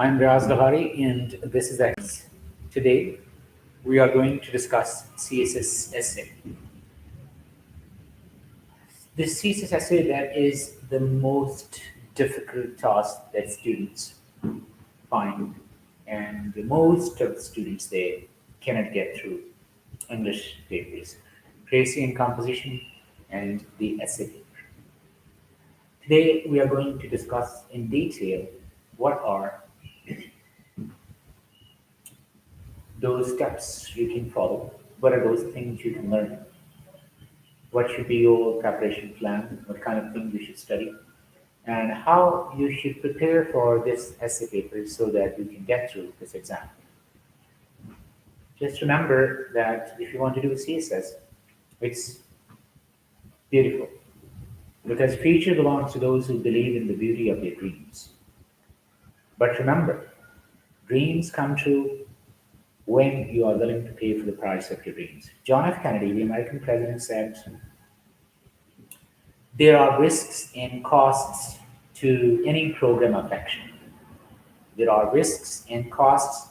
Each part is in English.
I'm Riaz Lahari, and this is X. Today, we are going to discuss CSS Essay. This CSS Essay that is the most difficult task that students find, and the most of the students they cannot get through English papers, Tracy and composition, and the essay paper. Today, we are going to discuss in detail what are those steps you can follow, what are those things you can learn, what should be your preparation plan, what kind of things you should study, and how you should prepare for this essay paper so that you can get through this exam. Just remember that if you want to do CSS, it's beautiful because future belongs to those who believe in the beauty of their dreams. But remember, dreams come true when you are willing to pay for the price of your dreams. John F. Kennedy, the American president, said, there are risks and costs to any program of action. There are risks and costs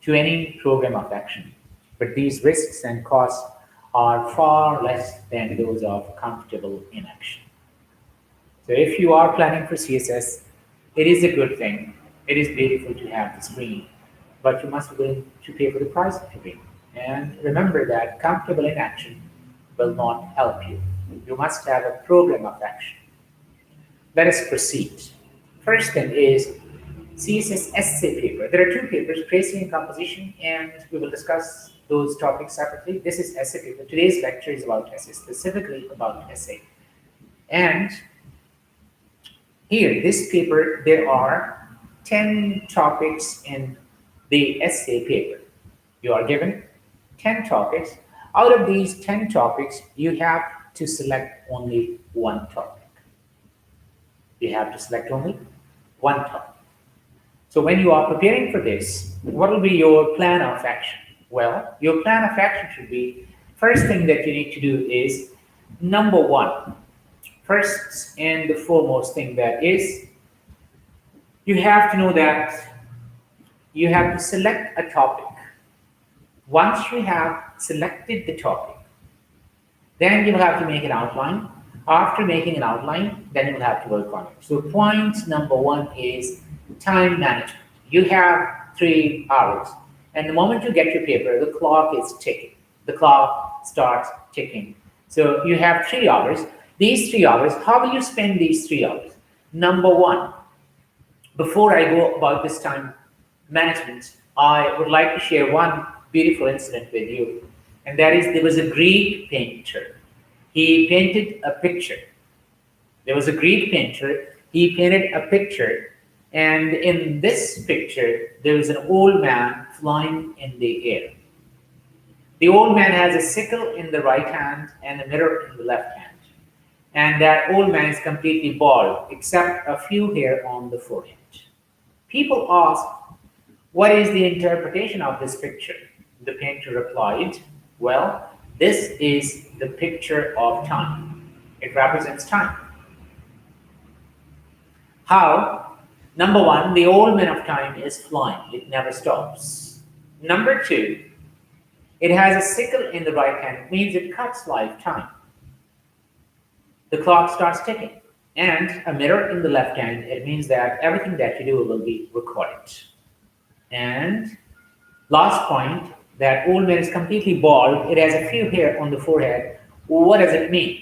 to any program of action, but these risks and costs are far less than those of comfortable inaction. So if you are planning for CSS, it is a good thing. It is beautiful to have the screen, but you must be willing to pay for the price of your dream. And remember that comfortable inaction will not help you. You must have a program of action. Let us proceed. First thing is CSS Essay paper. There are two papers, Tracing and Composition, and we will discuss those topics separately. This is essay paper. Today's lecture is about essay, specifically about essay. And here, this paper, there are 10 topics in the essay paper. You are given 10 topics. Out of these 10 topics, you have to select only one topic. You have to select only one topic. So when you are preparing for this, what will be your plan of action? Well, your plan of action should be, first thing that you need to do is, number one, first and the foremost thing that is, you have to know that you have to select a topic. Once you have selected the topic, then you will have to make an outline. After making an outline, then you will have to work on it. So point number one is time management. You have 3 hours, and the moment you get your paper, the clock is ticking. The clock starts ticking. So you have 3 hours. These 3 hours, how will you spend these 3 hours? Number one, before I go about this time management, I would like to share one beautiful incident with you. And that is, there was a Greek painter. He painted a picture. There was a Greek painter. He painted a picture. And in this picture, there is an old man flying in the air. The old man has a sickle in the right hand and a mirror in the left hand. And that old man is completely bald, except a few hair on the forehead. People ask, what is the interpretation of this picture? The painter replied, well, this is the picture of time. It represents time. How? Number one, the old man of time is flying. It never stops. Number two, it has a sickle in the right hand. It means it cuts lifetime. The clock starts ticking. And a mirror in the left hand, it means that everything that you do will be recorded. And last point, that old man is completely bald. It has a few hair on the forehead. What does it mean?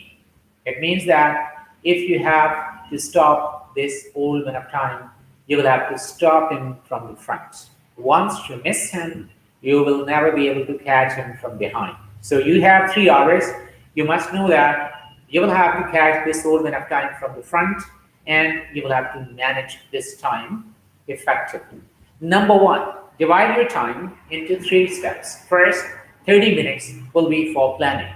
It means that if you have to stop this old man of time, you will have to stop him from the front. Once you miss him, you will never be able to catch him from behind. So you have 3 hours. You must know that you will have to catch this old man of time from the front, and you will have to manage this time effectively. Number one, divide your time into 3 steps. First, 30 minutes will be for planning.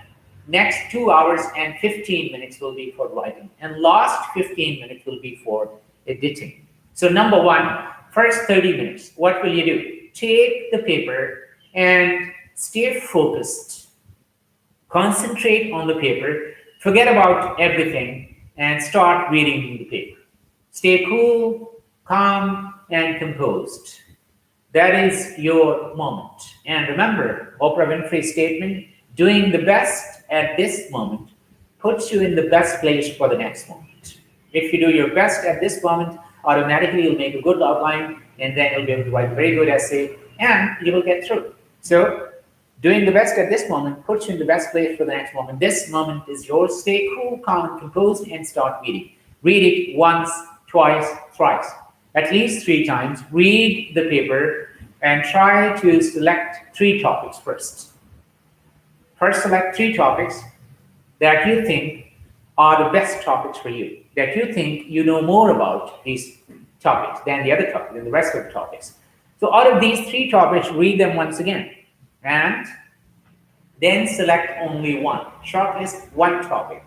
Next, 2 hours and 15 minutes will be for writing. And last 15 minutes will be for editing. So number one, first 30 minutes, what will you do? Take the paper and stay focused. Concentrate on the paper. Forget about everything and start reading the paper. Stay cool, calm, and composed. That is your moment. And remember, Oprah Winfrey's statement, doing the best at this moment puts you in the best place for the next moment. If you do your best at this moment, automatically you'll make a good outline, and then you'll be able to write a very good essay, and you will get through. So, doing the best at this moment puts you in the best place for the next moment. This moment is yours. Stay cool, calm, and composed, and start reading. Read it once, twice, thrice, at least 3 times. Read the paper and try to select 3 topics first. First, select 3 topics that you think are the best topics for you, that you think you know more about these topics than the other topics, than the rest of the topics. So out of these 3 topics, read them once again, and then select only one. Shortlist one topic,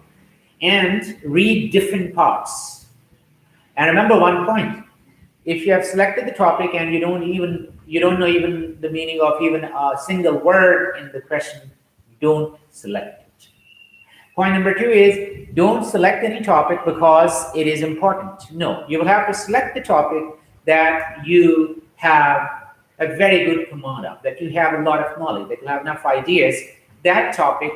and read different parts. And remember one point: if you have selected the topic and you don't know even the meaning of even a single word in the question, don't select it. Point number 2 is, don't select any topic because it is important. No, you will have to select the topic that you have a very good command of, that you have a lot of knowledge, that you have enough ideas. That topic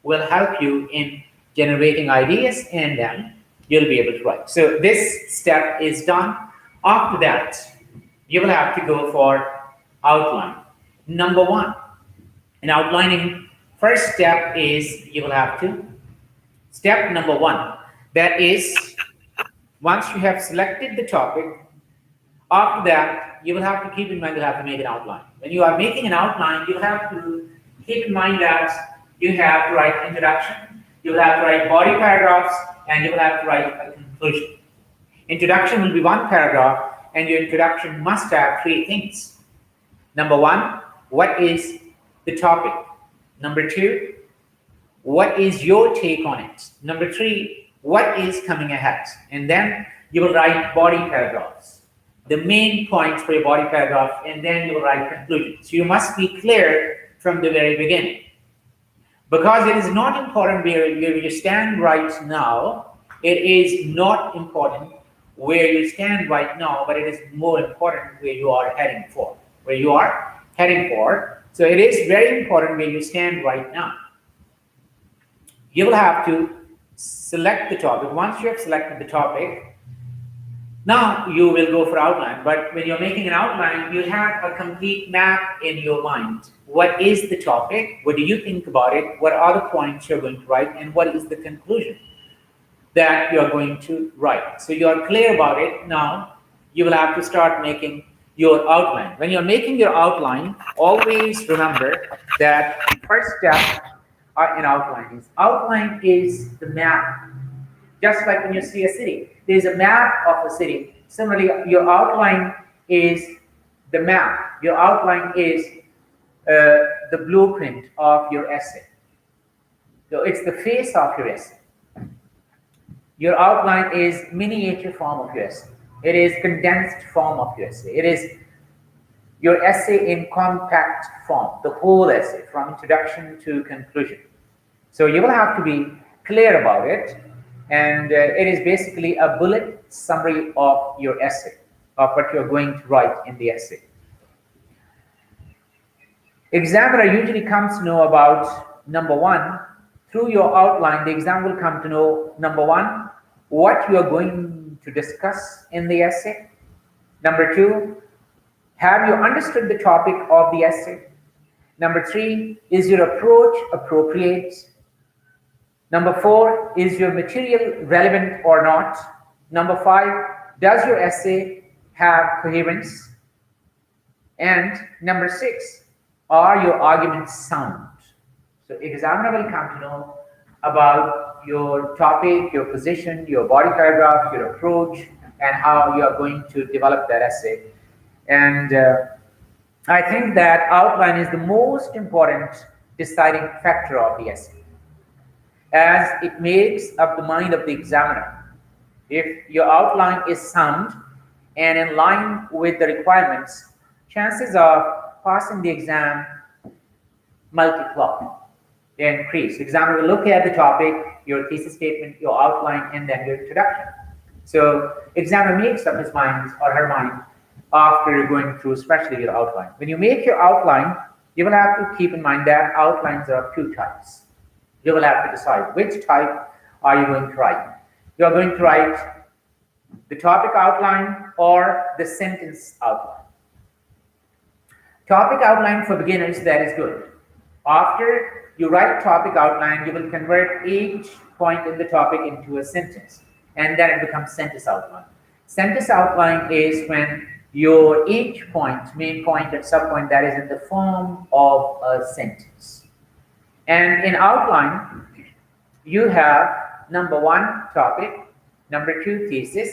will help you in generating ideas, and then you'll be able to write. So this step is done. After that, you will have to go for outline. Number 1, in outlining, first step is you will have to, step number 1, that is, once you have selected the topic, after that, you will have to keep in mind you have to make an outline. When you are making an outline, you have to keep in mind that you have to write introduction, you will have to write body paragraphs, and you will have to write a conclusion. Introduction will be 1 paragraph, and your introduction must have 3 things. Number 1, what is the topic? Number 2, what is your take on it? Number 3, what is coming ahead? And then you will write body paragraphs, the main points for your body paragraph, and then you will write conclusion. So you must be clear from the very beginning. Because it is not important where you stand right now, it is not important where you stand right now, but it is more important where you are heading for. Where you are heading for. So it is very important where you stand right now. You will have to select the topic. Once you have selected the topic, now you will go for outline. But when you're making an outline, you have a complete map in your mind. What is the topic? What do you think about it? What are the points you're going to write? And what is the conclusion that you're going to write? So you're clear about it. Now you will have to start making your outline. When you're making your outline, always remember that first step in outline is the map. Just like when you see a city, there's a map of a city. Similarly, your outline is the map. Your outline is the blueprint of your essay. So it's the face of your essay. Your outline is miniature form of your essay. It is condensed form of your essay. It is your essay in compact form, the whole essay from introduction to conclusion. So you will have to be clear about it. And it is basically a bullet summary of your essay, of what you're going to write in the essay. Examiner usually comes to know about, number 1, through your outline, the examiner will come to know, number 1, what you are going to discuss in the essay. Number 2, have you understood the topic of the essay? Number 3, is your approach appropriate? Number 4, is your material relevant or not? Number 5, does your essay have coherence? And number 6, are your arguments sound? So examiner will come to know about your topic, your position, your body paragraph, your approach, and how you are going to develop that essay. And I think that outline is the most important deciding factor of the essay, as it makes up the mind of the examiner. If your outline is sound and in line with the requirements, chances of passing the exam multiply, they increase. The examiner will look at the topic, your thesis statement, your outline, and then your introduction. So examiner makes up his mind or her mind after going through, especially your outline. When you make your outline, you will have to keep in mind that outlines are of two types. You will have to decide which type are you going to write. You are going to write the topic outline or the sentence outline. Topic outline for beginners, that is good. After you write topic outline, you will convert each point in the topic into a sentence, and then it becomes sentence outline. Sentence outline is when your each point, main point and subpoint, that is in the form of a sentence. And in outline, you have number one, topic, number two, thesis,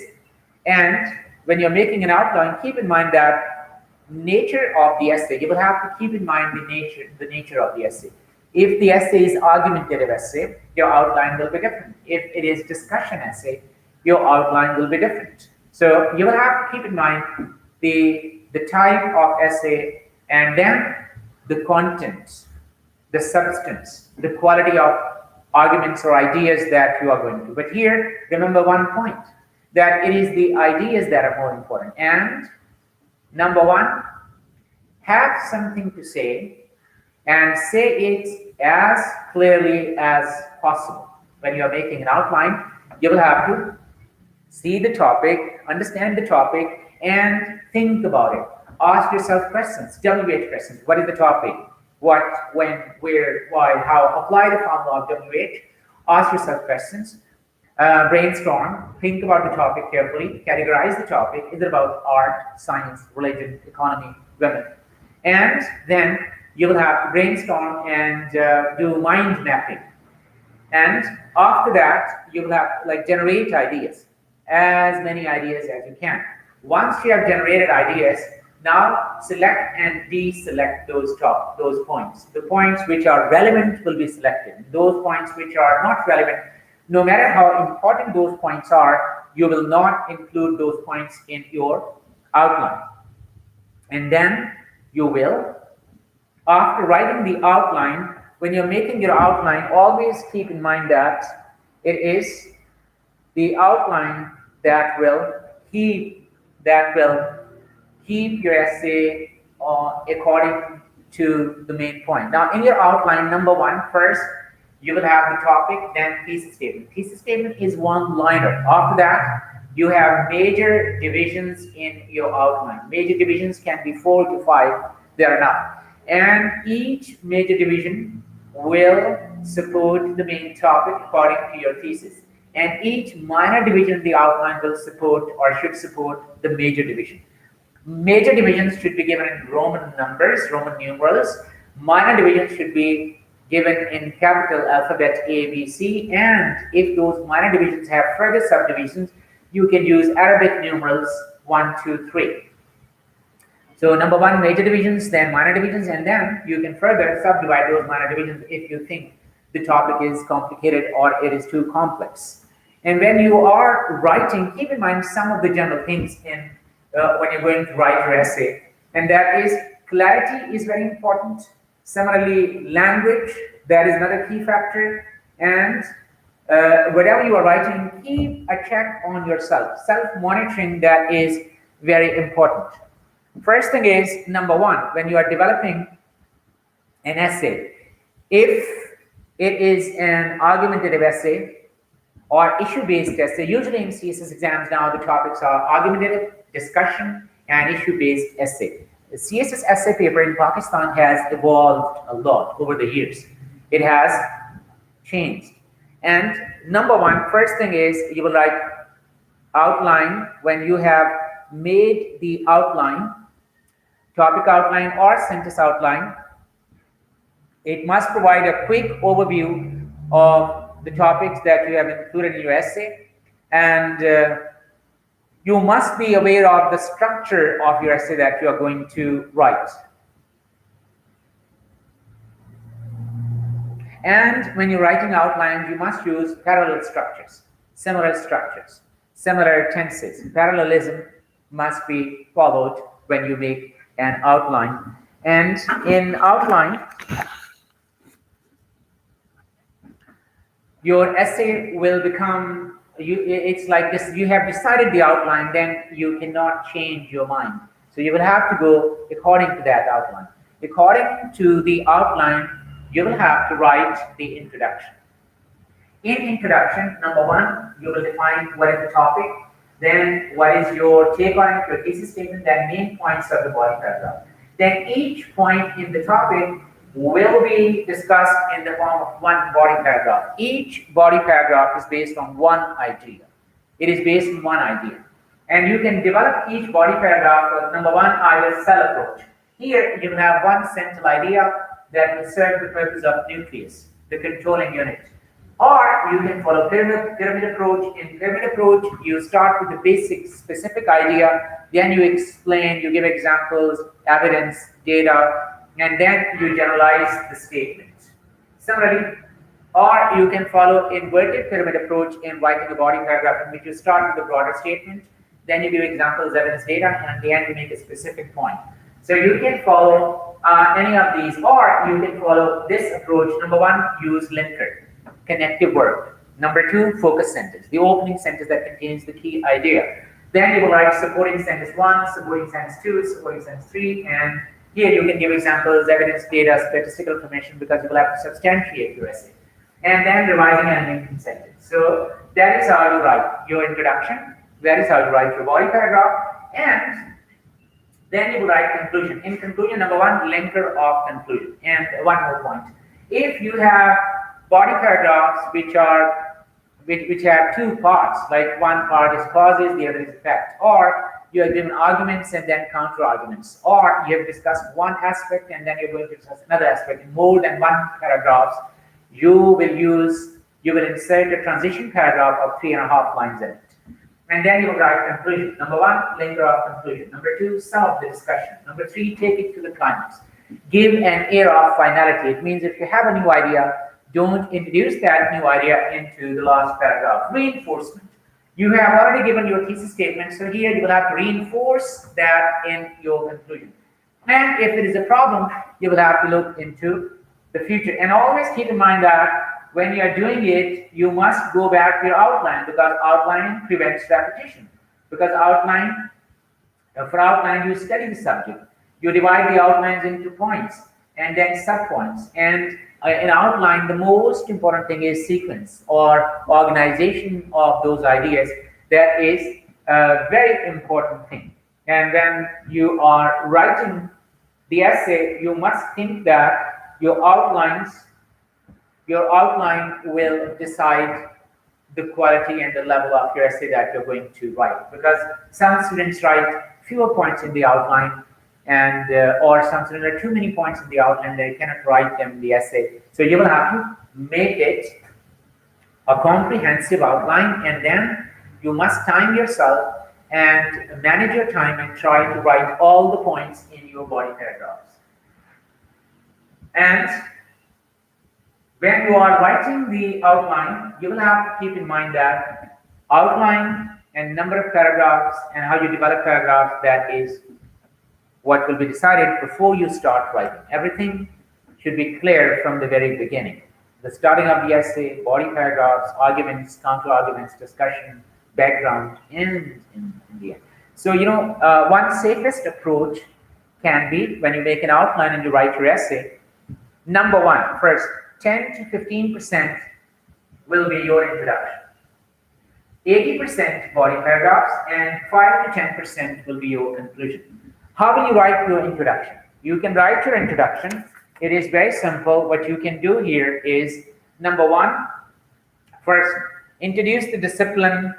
and when you're making an outline, keep in mind that nature of the essay, you will have to keep in mind the nature of the essay. If the essay is argumentative essay, your outline will be different. If it is discussion essay, your outline will be different. So you will have to keep in mind the type of essay, and then the content, the substance, the quality of arguments or ideas that you are going to. But here, remember one point, that it is the ideas that are more important. And number one, have something to say and say it as clearly as possible. When you are making an outline, you will have to see the topic, understand the topic, and think about it. Ask yourself questions, WH questions. What is the topic? What, when, where, why, how? Apply the formula of WH. Ask yourself questions. Brainstorm. Think about the topic carefully. Categorize the topic. Is it about art, science, religion, economy, women? And then you will have to brainstorm and do mind mapping. And after that, you will have to generate ideas, as many ideas as you can. Once you have generated ideas, now select and deselect those points. The points which are relevant will be selected. Those points which are not relevant, no matter how important those points are, you will not include those points in your outline. And then you will, after writing the outline, when you're making your outline, always keep in mind that it is the outline that will keep your essay according to the main point. Now, in your outline, number one, first, you will have the topic, then thesis statement. Thesis statement is one-liner. After that, you have major divisions in your outline. Major divisions can be 4 to 5. They are enough. And each major division will support the main topic according to your thesis. And each minor division in the outline will support or should support the major division. Major divisions should be given in Roman numbers, Roman numerals. Minor divisions should be given in capital alphabet A, B, C. And if those minor divisions have further subdivisions, you can use Arabic numerals 1, 2, 3. So number one, major divisions, then minor divisions, and then you can further subdivide those minor divisions if you think the topic is complicated or it is too complex. And when you are writing, keep in mind some of the general things in when you're going to write your essay, and that is clarity is very important. Similarly, language, that is another key factor. And whatever you are writing, keep a check on yourself. Self-monitoring, that is very important. First thing is, number one, when you are developing an essay, if it is an argumentative essay or issue-based essay, usually in CSS exams now the topics are argumentative, discussion, and issue-based essay. The CSS essay paper in Pakistan has evolved a lot over the years. It has changed. And number one, first thing is you will write outline. When you have made the outline, topic outline or sentence outline, it must provide a quick overview of the topics that you have included in your essay, and you must be aware of the structure of your essay that you are going to write. And when you're writing outlines, you must use parallel structures, similar tenses. Parallelism must be followed when you make an outline. And in outline, your essay will become, it's like this, you have decided the outline, then you cannot change your mind. So you will have to go according to that outline. According to the outline, you will have to write the introduction. In introduction, number one, you will define what is the topic, then what is your take on it, your thesis statement, then main points of the body paragraph. Then each point in the topic will be discussed in the form of one body paragraph. Each body paragraph is based on one idea. It is based on one idea. And you can develop each body paragraph with number one, I will sell approach. Here you have one central idea that will serve the purpose of nucleus, the controlling unit. Or you can follow pyramid approach. In pyramid approach, you start with the basic specific idea, then you explain, you give examples, evidence, data, and then you generalize the statement. Similarly, or you can follow inverted pyramid approach in writing a body paragraph in which you start with a broader statement, then you give examples, evidence, data, and at the end you make a specific point. So you can follow any of these, or you can follow this approach. Number one, use linker, connective word. Number two, focus sentence, the opening sentence that contains the key idea. Then you will write supporting sentence 1, supporting sentence 2, supporting sentence 3, and here you can give examples, evidence, data, statistical information, because you will have to substantiate your essay. And then revising and linking sentence. So that is how you write your introduction, that is how you write your body paragraph, and then you will write conclusion. In conclusion, number one, linker of conclusion. And one more point. If you have body paragraphs which have two parts, like one part is causes, the other is effect, or you have given arguments and then counter arguments, or you have discussed one aspect and then you're going to discuss another aspect in more than one paragraph, you will insert a transition paragraph of 3.5 lines in it. And then you will write conclusion. Number one, linker of conclusion. Number two, sum of the discussion. Number three, take it to the climax. Give an air of finality. It means if you have a new idea, don't introduce that new idea into the last paragraph. Reinforcement. You have already given your thesis statement, so here you will have to reinforce that in your conclusion. And if there is a problem, you will have to look into the future. And always keep in mind that when you are doing it, you must go back to your outline, because outlining prevents repetition. Because for outline, you study the subject. You divide the outlines into points and then subpoints. And in outline, the most important thing is sequence or organization of those ideas. That is a very important thing. And when you are writing the essay, you must think that your outline will decide the quality and the level of your essay that you're going to write. Because some students write fewer points in the outline, and or some students write too many points in the outline, they cannot write them in the essay. So you will have to make it a comprehensive outline, and then you must time yourself and manage your time and try to write all the points in your body paragraphs. And when you are writing the outline, you will have to keep in mind that outline and number of paragraphs and how you develop paragraphs, that is what will be decided before you start writing. Everything should be clear from the very beginning. The starting of the essay, body paragraphs, arguments, counter-arguments, discussion, background, and in the end. So, one safest approach can be, when you make an outline and you write your essay, number one, first, 10 to 15% will be your introduction. 80% body paragraphs and 5 to 10% will be your conclusion. How will you write your introduction? You can write your introduction. It is very simple. What you can do here is, number one, first, introduce the discipline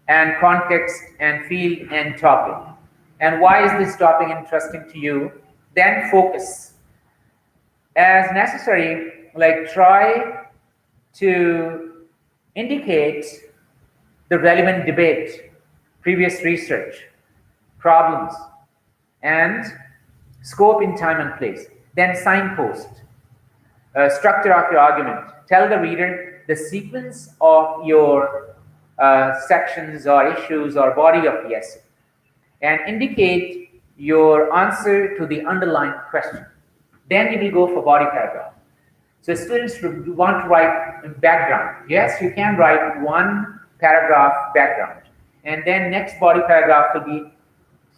and context and field and topic. And why is this topic interesting to you? Then focus. As necessary, like try to indicate the relevant debate, previous research, problems, and scope in time and place. Then signpost, structure of your argument. Tell the reader the sequence of your sections or issues or body of the essay, and indicate your answer to the underlying question. Then you will go for body paragraph. So students want to write background. Yes, you can write one paragraph background, and then next body paragraph will be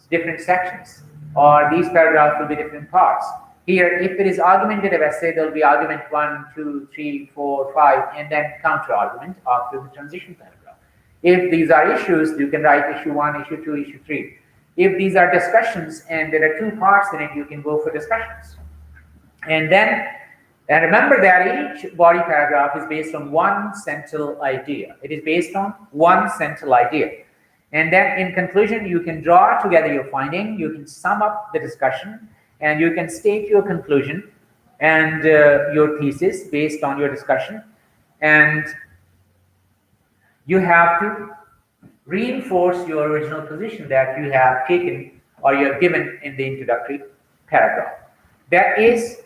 different sections. or these paragraphs will be different parts. Here, if it is argumentative essay, there will be argument 1, 2, 3, 4, 5, and then counter argument after the transition paragraph. If these are issues, you can write issue 1, issue 2, issue 3. If these are discussions and there are 2 parts in it, you can go for discussions. And remember that each body paragraph is based on one central idea. It is based on one central idea. And then in conclusion, you can draw together your finding, you can sum up the discussion, and you can state your conclusion and your thesis based on your discussion. And you have to reinforce your original position that you have taken or you have given in the introductory paragraph. That is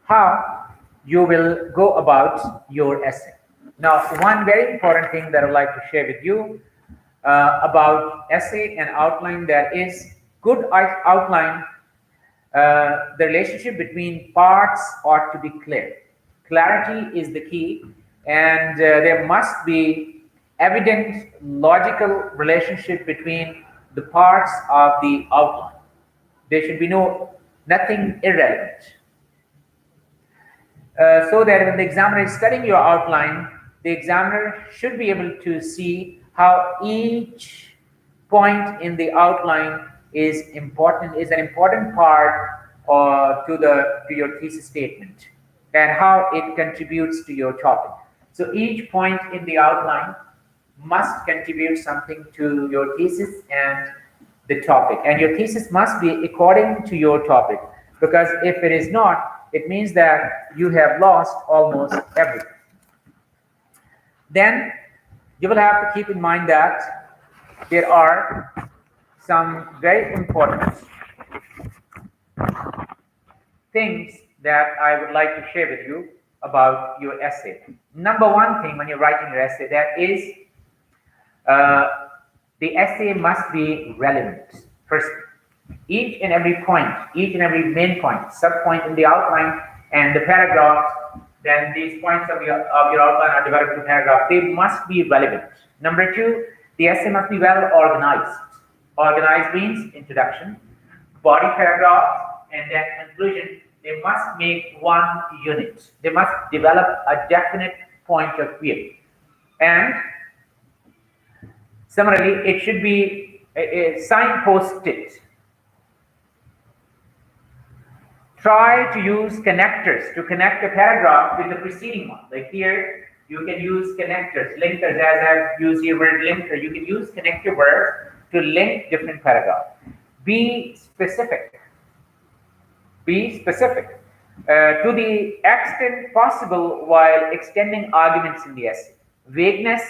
how you will go about your essay. Now, one very important thing that I'd like to share with you about essay and outline, that is good outline. The relationship between parts ought to be clear. Clarity is the key, and there must be evident logical relationship between the parts of the outline. There should be nothing irrelevant. So that when the examiner is studying your outline, the examiner should be able to see how each point in the outline is an important part to your thesis statement, and how it contributes to your topic. So each point in the outline must contribute something to your thesis and the topic, and your thesis must be according to your topic, because if it is not, it means that you have lost almost everything. Then you will have to keep in mind that there are some very important things that I would like to share with you about your essay. Number one thing when you're writing your essay, that is the essay must be relevant. First, each and every point, each and every main point, sub-point in the outline and the paragraph, then these points of your outline are developed into paragraph. They must be relevant. Number two, the essay must be well organized. Organized means introduction, body paragraph, and then conclusion. They must make one unit. They must develop a definite point of view. And similarly, it should be signposted. Try to use connectors to connect a paragraph with the preceding one. Like here, you can use connectors, linkers, as I've used the word linker. You can use connector words to link different paragraphs. Be specific. Be specific to the extent possible while extending arguments in the essay. Vagueness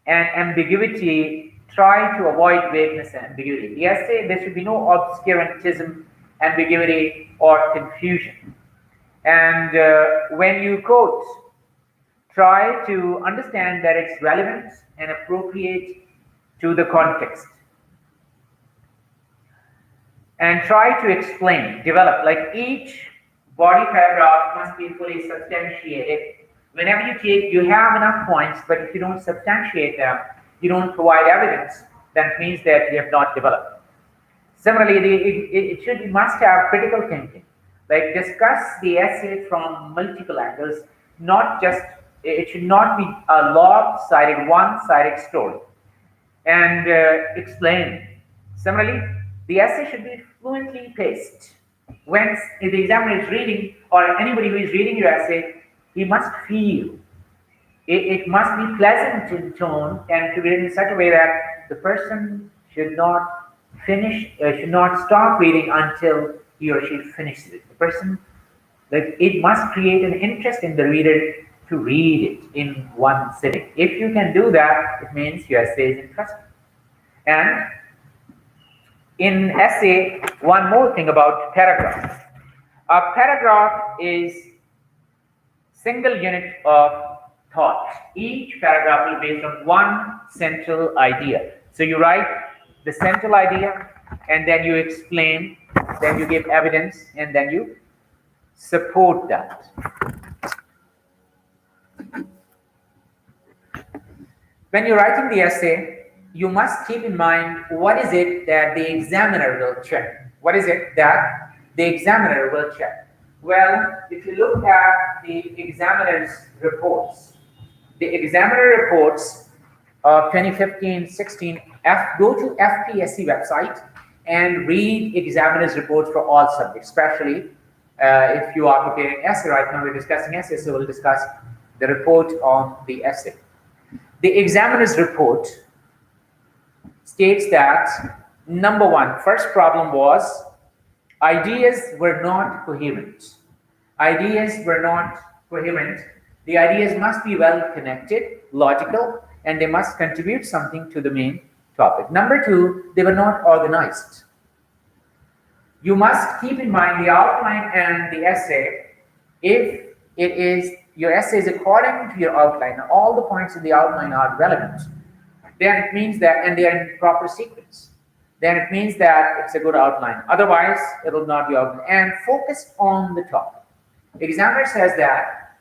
and ambiguity, try to avoid vagueness and ambiguity. The essay, there should be no obscurantism, ambiguity, or confusion. And when you quote, try to understand that it's relevant and appropriate to the context. And try to explain, develop, like each body paragraph must be fully substantiated. Whenever you have enough points, but if you don't substantiate them, you don't provide evidence, then it means that you have not developed. Similarly, it must have critical thinking, like discuss the essay from multiple angles, it should not be a lopsided, one-sided story, and explain. Similarly, the essay should be fluently paced. When the examiner is reading, or anybody who is reading your essay, he must feel. It must be pleasant in tone and to be written in such a way that the person should not should not stop reading until he or she finishes it. The person, it must create an interest in the reader to read it in one sitting. If you can do that, it means your essay is interesting. And in essay, one more thing about paragraph. A paragraph is single unit of thought. Each paragraph will be based on one central idea. So you write the central idea, and then you explain, then you give evidence, and then you support that. When you're writing the essay, you must keep in mind what is it that the examiner will check. what is it that the examiner will check? Well, if you look at the examiner's reports, the examiner reports of 2015-16, go to FPSC website and read examiner's reports for all subjects, especially if you are preparing essay. Right now we're discussing essay, so we'll discuss the report on the essay. The examiner's report states that, number one, first problem was ideas were not coherent. Ideas were not coherent. The ideas must be well connected, logical, and they must contribute something to the main topic. Number two, they were not organized. You must keep in mind the outline and the essay. If it is your essay is according to your outline, and all the points in the outline are relevant, then it means that, and they are in proper sequence, then it means that it's a good outline. Otherwise, it will not be outline. And focus on the topic. The examiner says that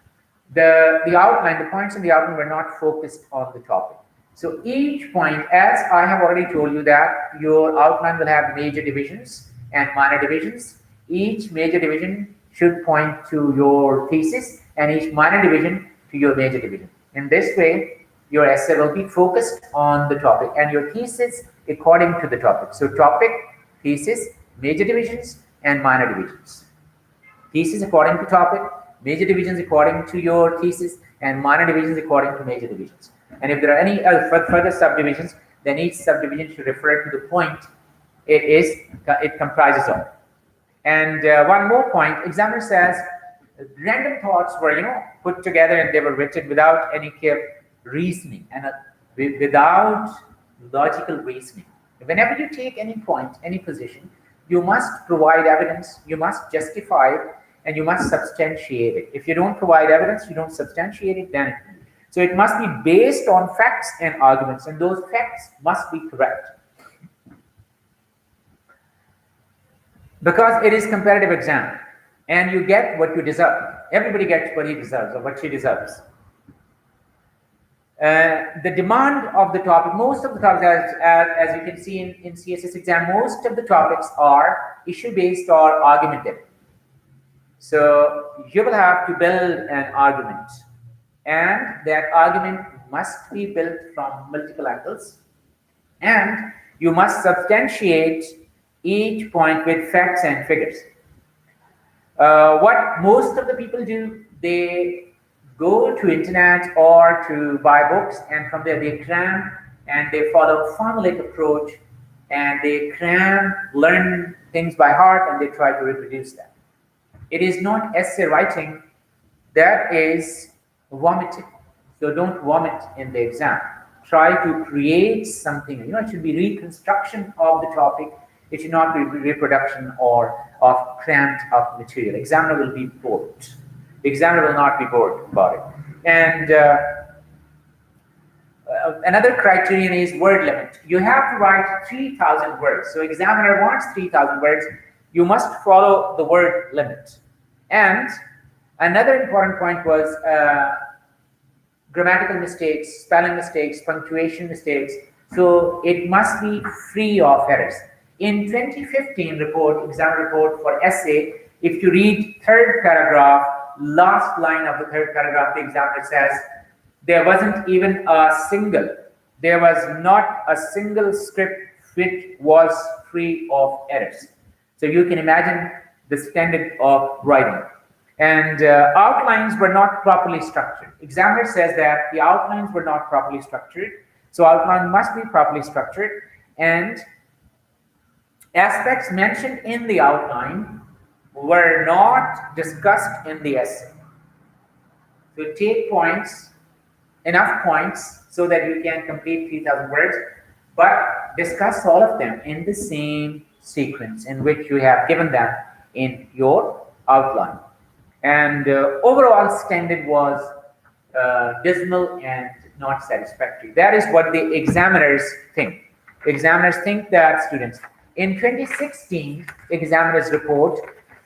the outline, the points in the outline were not focused on the topic. So each point, as I have already told you, that your outline will have major divisions and minor divisions. Each major division should point to your thesis, and each minor division to your major division. In this way, your essay will be focused on the topic and your thesis according to the topic. So topic, thesis, major divisions, and minor divisions. Thesis according to topic, major divisions according to your thesis, and minor divisions according to major divisions. And if there are any further subdivisions, then each subdivision should refer to the point it comprises of. And one more point, examiner says random thoughts were put together and they were written without any reasoning and without logical reasoning. Whenever you take any point, any position, you must provide evidence, you must justify it, and you must substantiate it. If you don't provide evidence, you don't substantiate it, then so it must be based on facts and arguments, and those facts must be correct. Because it is competitive exam, and you get what you deserve. Everybody gets what he deserves or what she deserves. The demand of the topic, most of the topics, as you can see in CSS exam, most of the topics are issue-based or argumentative. So you will have to build an argument, and that argument must be built from multiple angles, and you must substantiate each point with facts and figures. What most of the people do, they go to internet or to buy books, and from there they cram and they follow formulaic approach, and they cram, learn things by heart, and they try to reproduce that. It is not essay writing, that is vomiting. So don't vomit in the exam. Try to create something. It should be reconstruction of the topic. It should not be reproduction or of cramped up material. Examiner will be bored. The examiner will not be bored about it. And another criterion is word limit. You have to write 3,000 words. So examiner wants 3,000 words. You must follow the word limit. And another important point was grammatical mistakes, spelling mistakes, punctuation mistakes. So it must be free of errors. In 2015 report, exam report for essay, if you read third paragraph, last line of the third paragraph, the examiner says there wasn't even there was not a single script which was free of errors. So you can imagine the standard of writing. And outlines were not properly structured. Examiner says that the outlines were not properly structured. So outline must be properly structured, and aspects mentioned in the outline were not discussed in the essay. So take points, enough points, so that you can complete 3,000 words, but discuss all of them in the same sequence in which you have given them in your outline. And overall standard was dismal and not satisfactory. That is what the examiners think. Examiners think that students. In 2016 examiner's report,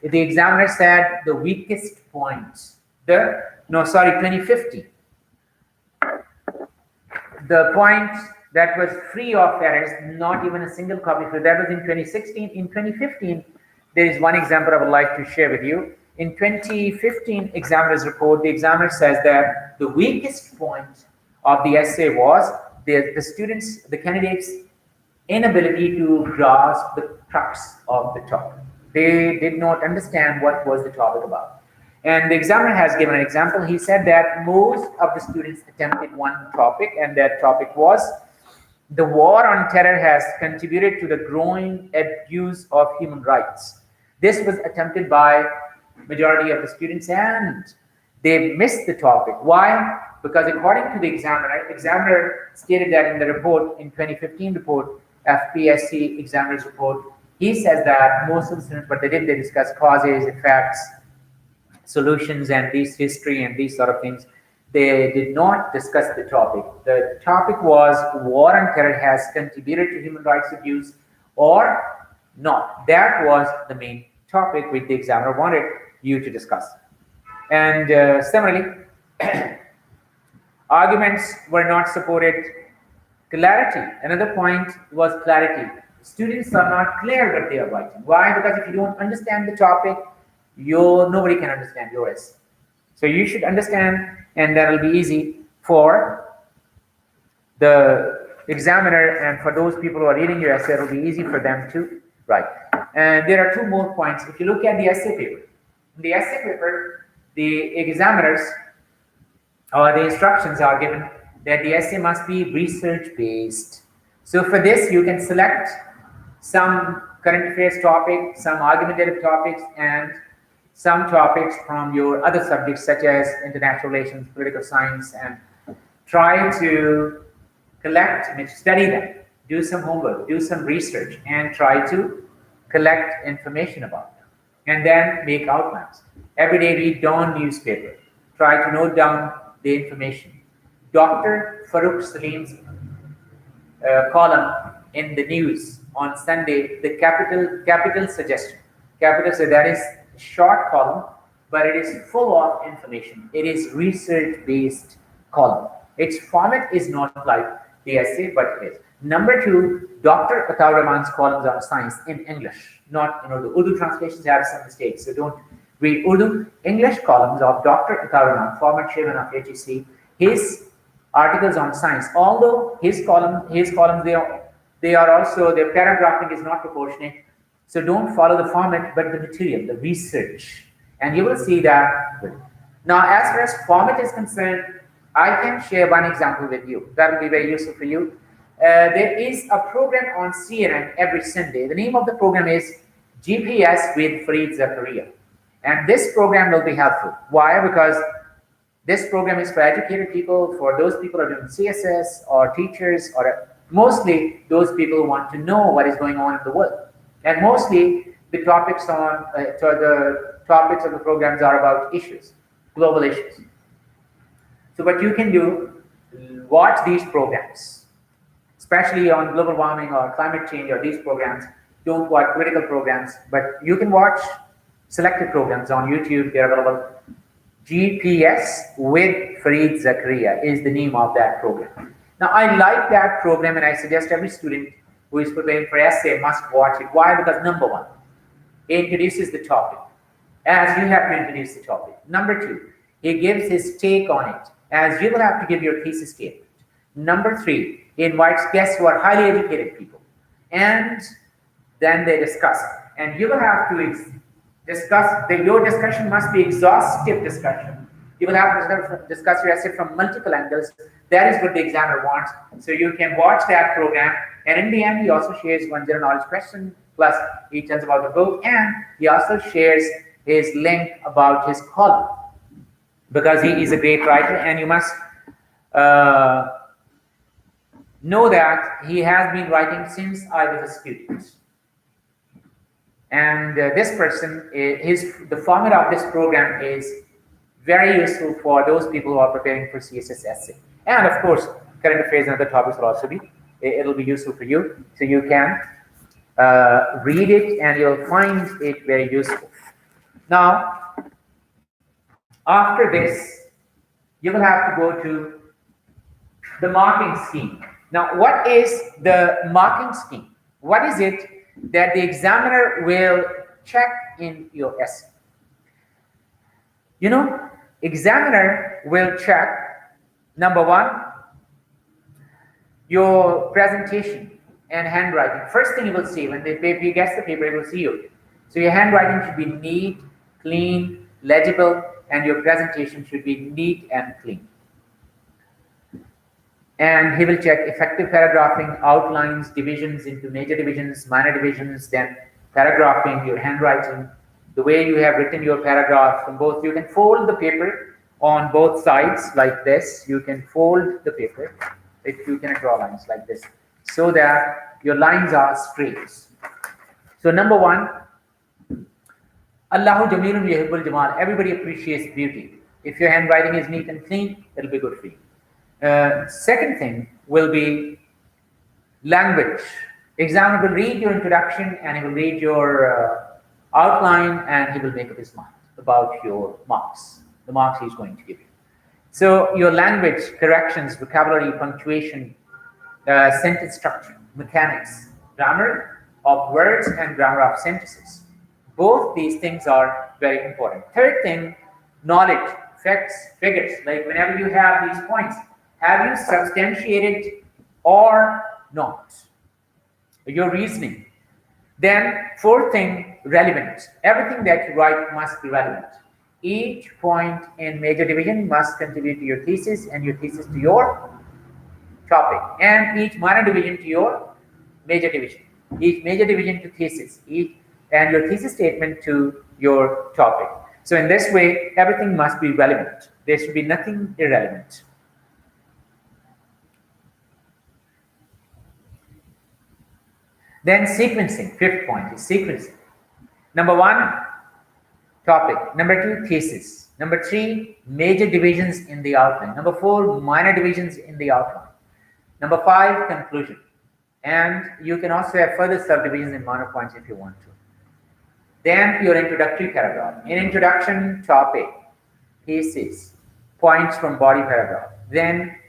the examiner said the weakest points. 2015. The points that was free of errors, not even a single copy. So that was in 2016. In 2015, there is one example I would like to share with you. In 2015 examiner's report, the examiner says that the weakest point of the essay was the students, the candidates' inability to grasp the crux of the topic. They did not understand what was the topic about. And the examiner has given an example. He said that most of the students attempted one topic, and that topic was the war on terror has contributed to the growing abuse of human rights. This was attempted by majority of the students, and they missed the topic. Why? Because according to the examiner stated that in the report, in 2015 report, FPSC examiner's report, he says that most of the students, what they did, they discussed causes, effects, solutions, and these history and these sort of things. They did not discuss the topic. The topic was war on terror has contributed to human rights abuse or not. That was the main topic which the examiner wanted you to discuss. And similarly, arguments were not supported. Clarity. Another point was clarity. Students are not clear what they are writing. Why? Because if you don't understand the topic, nobody can understand your essay. So you should understand, and that will be easy for the examiner and for those people who are reading your essay. It will be easy for them to write. And there are two more points. If you look at the essay paper, in the essay paper, the examiners or the instructions are given that the essay must be research based. So for this, you can select some current affairs topic, some argumentative topics, and some topics from your other subjects such as international relations, political science, and try to collect, study them, do some homework, do some research, and try to collect information about them, and then make outlines. Every day read Dawn newspaper. Try to note down the information. Dr. Farooq Salim's column in the news on Sunday, the capital suggestion. Capital, so that is a short column, but it is full of information. It is research-based column. Its format is not like the essay, but it is. Number two, Dr. Ataur Rahman's columns on science in English, not the Urdu translations have some mistakes, so don't read Urdu. English columns of Dr. Ataur Rahman, former chairman of HEC, his articles on science, although his columns, they are also, their paragraphing is not proportionate. So don't follow the format, but the material, the research. And you will see that. Now, as far as format is concerned, I can share one example with you. That will be very useful for you. There is a program on CNN every Sunday. The name of the program is GPS with Fareed Zakaria. And this program will be helpful. Why? Because this program is for educated people, for those people who are doing CSS or teachers, or mostly those people who want to know what is going on in the world. And mostly the topics on the topics of the programs are about issues, global issues. So what you can do, watch these programs, especially on global warming or climate change or these programs. Don't watch political programs, but you can watch selected programs on YouTube. They're available. GPS with Fareed Zakaria is the name of that program. Now, I like that program, and I suggest every student who is preparing for essay must watch it. Why? Because number one, it introduces the topic, as you have to introduce the topic. Number two, he gives his take on it, as you will have to give your thesis statement. Number three, he invites guests who are highly educated people, and then they discuss. And you will have to discuss, your discussion must be exhaustive discussion. You will have to discuss your essay from multiple angles. That is what the examiner wants. So you can watch that program. And in the end, he also shares one general knowledge question, plus he tells about the book, and he also shares his link about his column, because he is a great writer, and you must know that he has been writing since I was a student. And this person, the format of this program is very useful for those people who are preparing for CSS Essay. And of course, current affairs and other topics will also be, it'll be useful for you. So you can read it and you'll find it very useful. Now, after this, you will have to go to the marking scheme. Now, what is the marking scheme? What is it that the examiner will check in your essay? You know, examiner will check, number one, your presentation and handwriting. First thing you will see when he gets the paper, he will see you. So your handwriting should be neat, clean, legible, and your presentation should be neat and clean. And he will check effective paragraphing, outlines, divisions into major divisions, minor divisions, then paragraphing, your handwriting, the way you have written your paragraph from both. You can fold the paper on both sides like this. You can fold the paper if you can draw lines like this so that your lines are straight. So number one, Allahu Jamilun Yuhibbul Jamal. Everybody appreciates beauty. If your handwriting is neat and clean, it'll be good for you. Second thing will be language. Examiner will read your introduction and he will read your outline and he will make up his mind about your marks, the marks he's going to give you. So your language, corrections, vocabulary, punctuation, sentence structure, mechanics, grammar of words and grammar of sentences. Both these things are very important. Third thing, knowledge, facts, figures. Like whenever you have these points, have you substantiated or not? Your reasoning. Then fourth thing, relevant. Everything that you write must be relevant. Each point in major division must contribute to your thesis and your thesis to your topic. And each minor division to your major division. Each major division to thesis. And your thesis statement to your topic. So in this way, everything must be relevant. There should be nothing irrelevant. Then sequencing, fifth point is sequencing. Number one, topic. Number two, thesis. Number three, major divisions in the outline. Number four, minor divisions in the outline. Number five, conclusion. And you can also have further subdivisions in minor points if you want to. Then your introductory paragraph. In introduction, topic, thesis, points from body paragraph. Then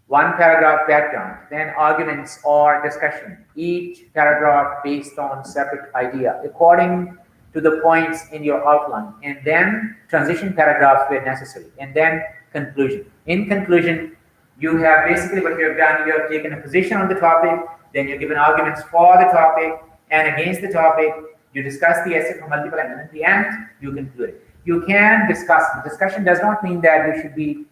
one paragraph background, then arguments or discussion, each paragraph based on separate idea according to the points in your outline, and then transition paragraphs where necessary, and then conclusion. In conclusion, you have basically what you have done, you have taken a position on the topic, then you've given arguments for the topic and against the topic, you discuss the essay from multiple angles, and at the end, you conclude it. You can discuss. Discussion does not mean that you should be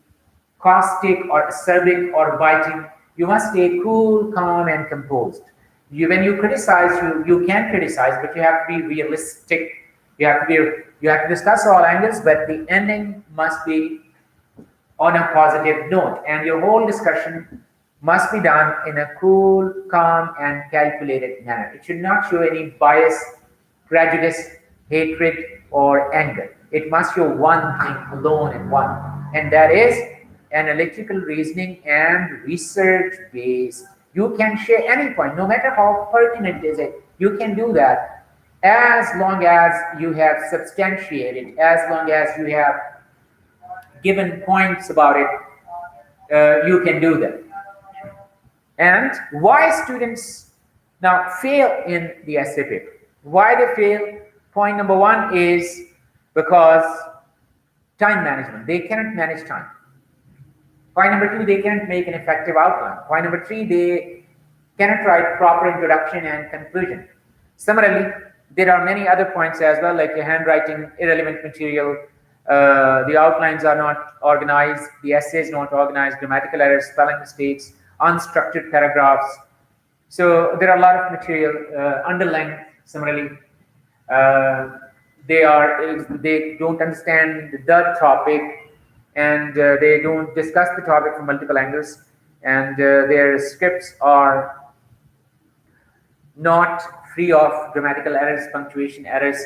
caustic or acerbic or biting. You must stay cool, calm, and composed. When you criticize, you can criticize, but you have to be realistic. You have to discuss all angles, but the ending must be on a positive note, and your whole discussion must be done in a cool, calm, and calculated manner. It should not show any bias, prejudice, hatred, or anger. It must show one thing alone and one, and that is analytical reasoning and research based. You can share any point, no matter how pertinent is it. You can do that as long as you have substantiated, as long as you have given points about it, you can do that. And why students now fail in the essay paper? Why they fail? Point number one is because time management. They cannot manage time. Point number two, they can't make an effective outline. Point number three, they cannot write proper introduction and conclusion. Similarly, there are many other points as well, like your handwriting, irrelevant material, the outlines are not organized, the essay is not organized, grammatical errors, spelling mistakes, unstructured paragraphs. So there are a lot of material, underlined. Similarly, they don't understand the topic, and they don't discuss the topic from multiple angles, and their scripts are not free of grammatical errors, punctuation errors,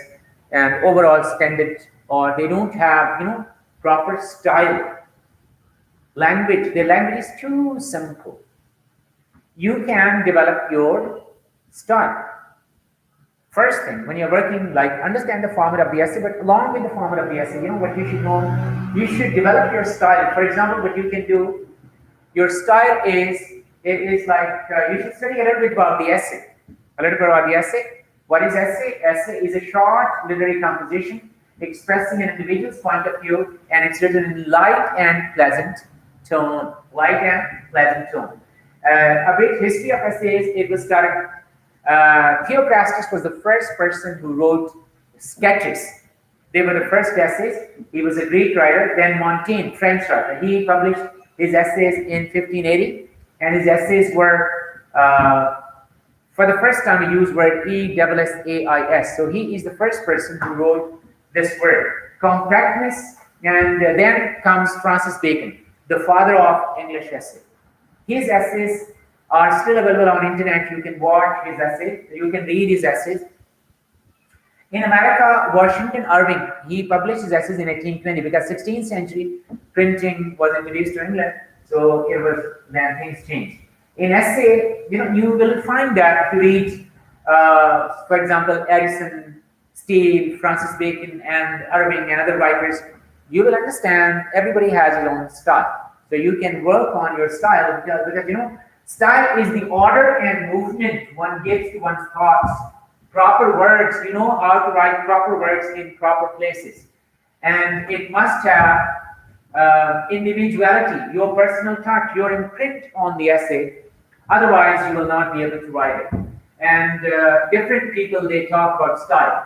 and overall standard, or they don't have proper style. Language, their language is too simple. You can develop your style. First thing, when you're working, like, understand the format of the essay, but along with the format of the essay, what you should know, you should develop your style. For example, what you can do, your style is it is like you should study a little bit about the essay. A little bit about the essay. What is essay? Essay is a short literary composition expressing an individual's point of view, and it's written in light and pleasant tone. Light and pleasant tone. A brief history of essays. It was started. Theophrastus was the first person who wrote sketches. They were the first essays. He was a Greek writer. Then Montaigne, French writer. He published his essays in 1580, and his essays were, for the first time, he used word E-S-S-A-I-S. So he is the first person who wrote this word, compactness. And then comes Francis Bacon, the father of English essay. His essays are still available on internet. You can watch his essays. You can read his essays. In America, Washington Irving, he published his essays in 1820 because 16th century printing was introduced to England. So it was then things changed. In essay, you will find that if you read, for example, Addison, Steele, Francis Bacon, and Irving, and other writers, you will understand everybody has his own style. So you can work on your style because style is the order and movement one gives to one's thoughts. Proper words, how to write proper words in proper places. And it must have individuality, your personal touch, your imprint on the essay. Otherwise, you will not be able to write it. And different people, they talk about style.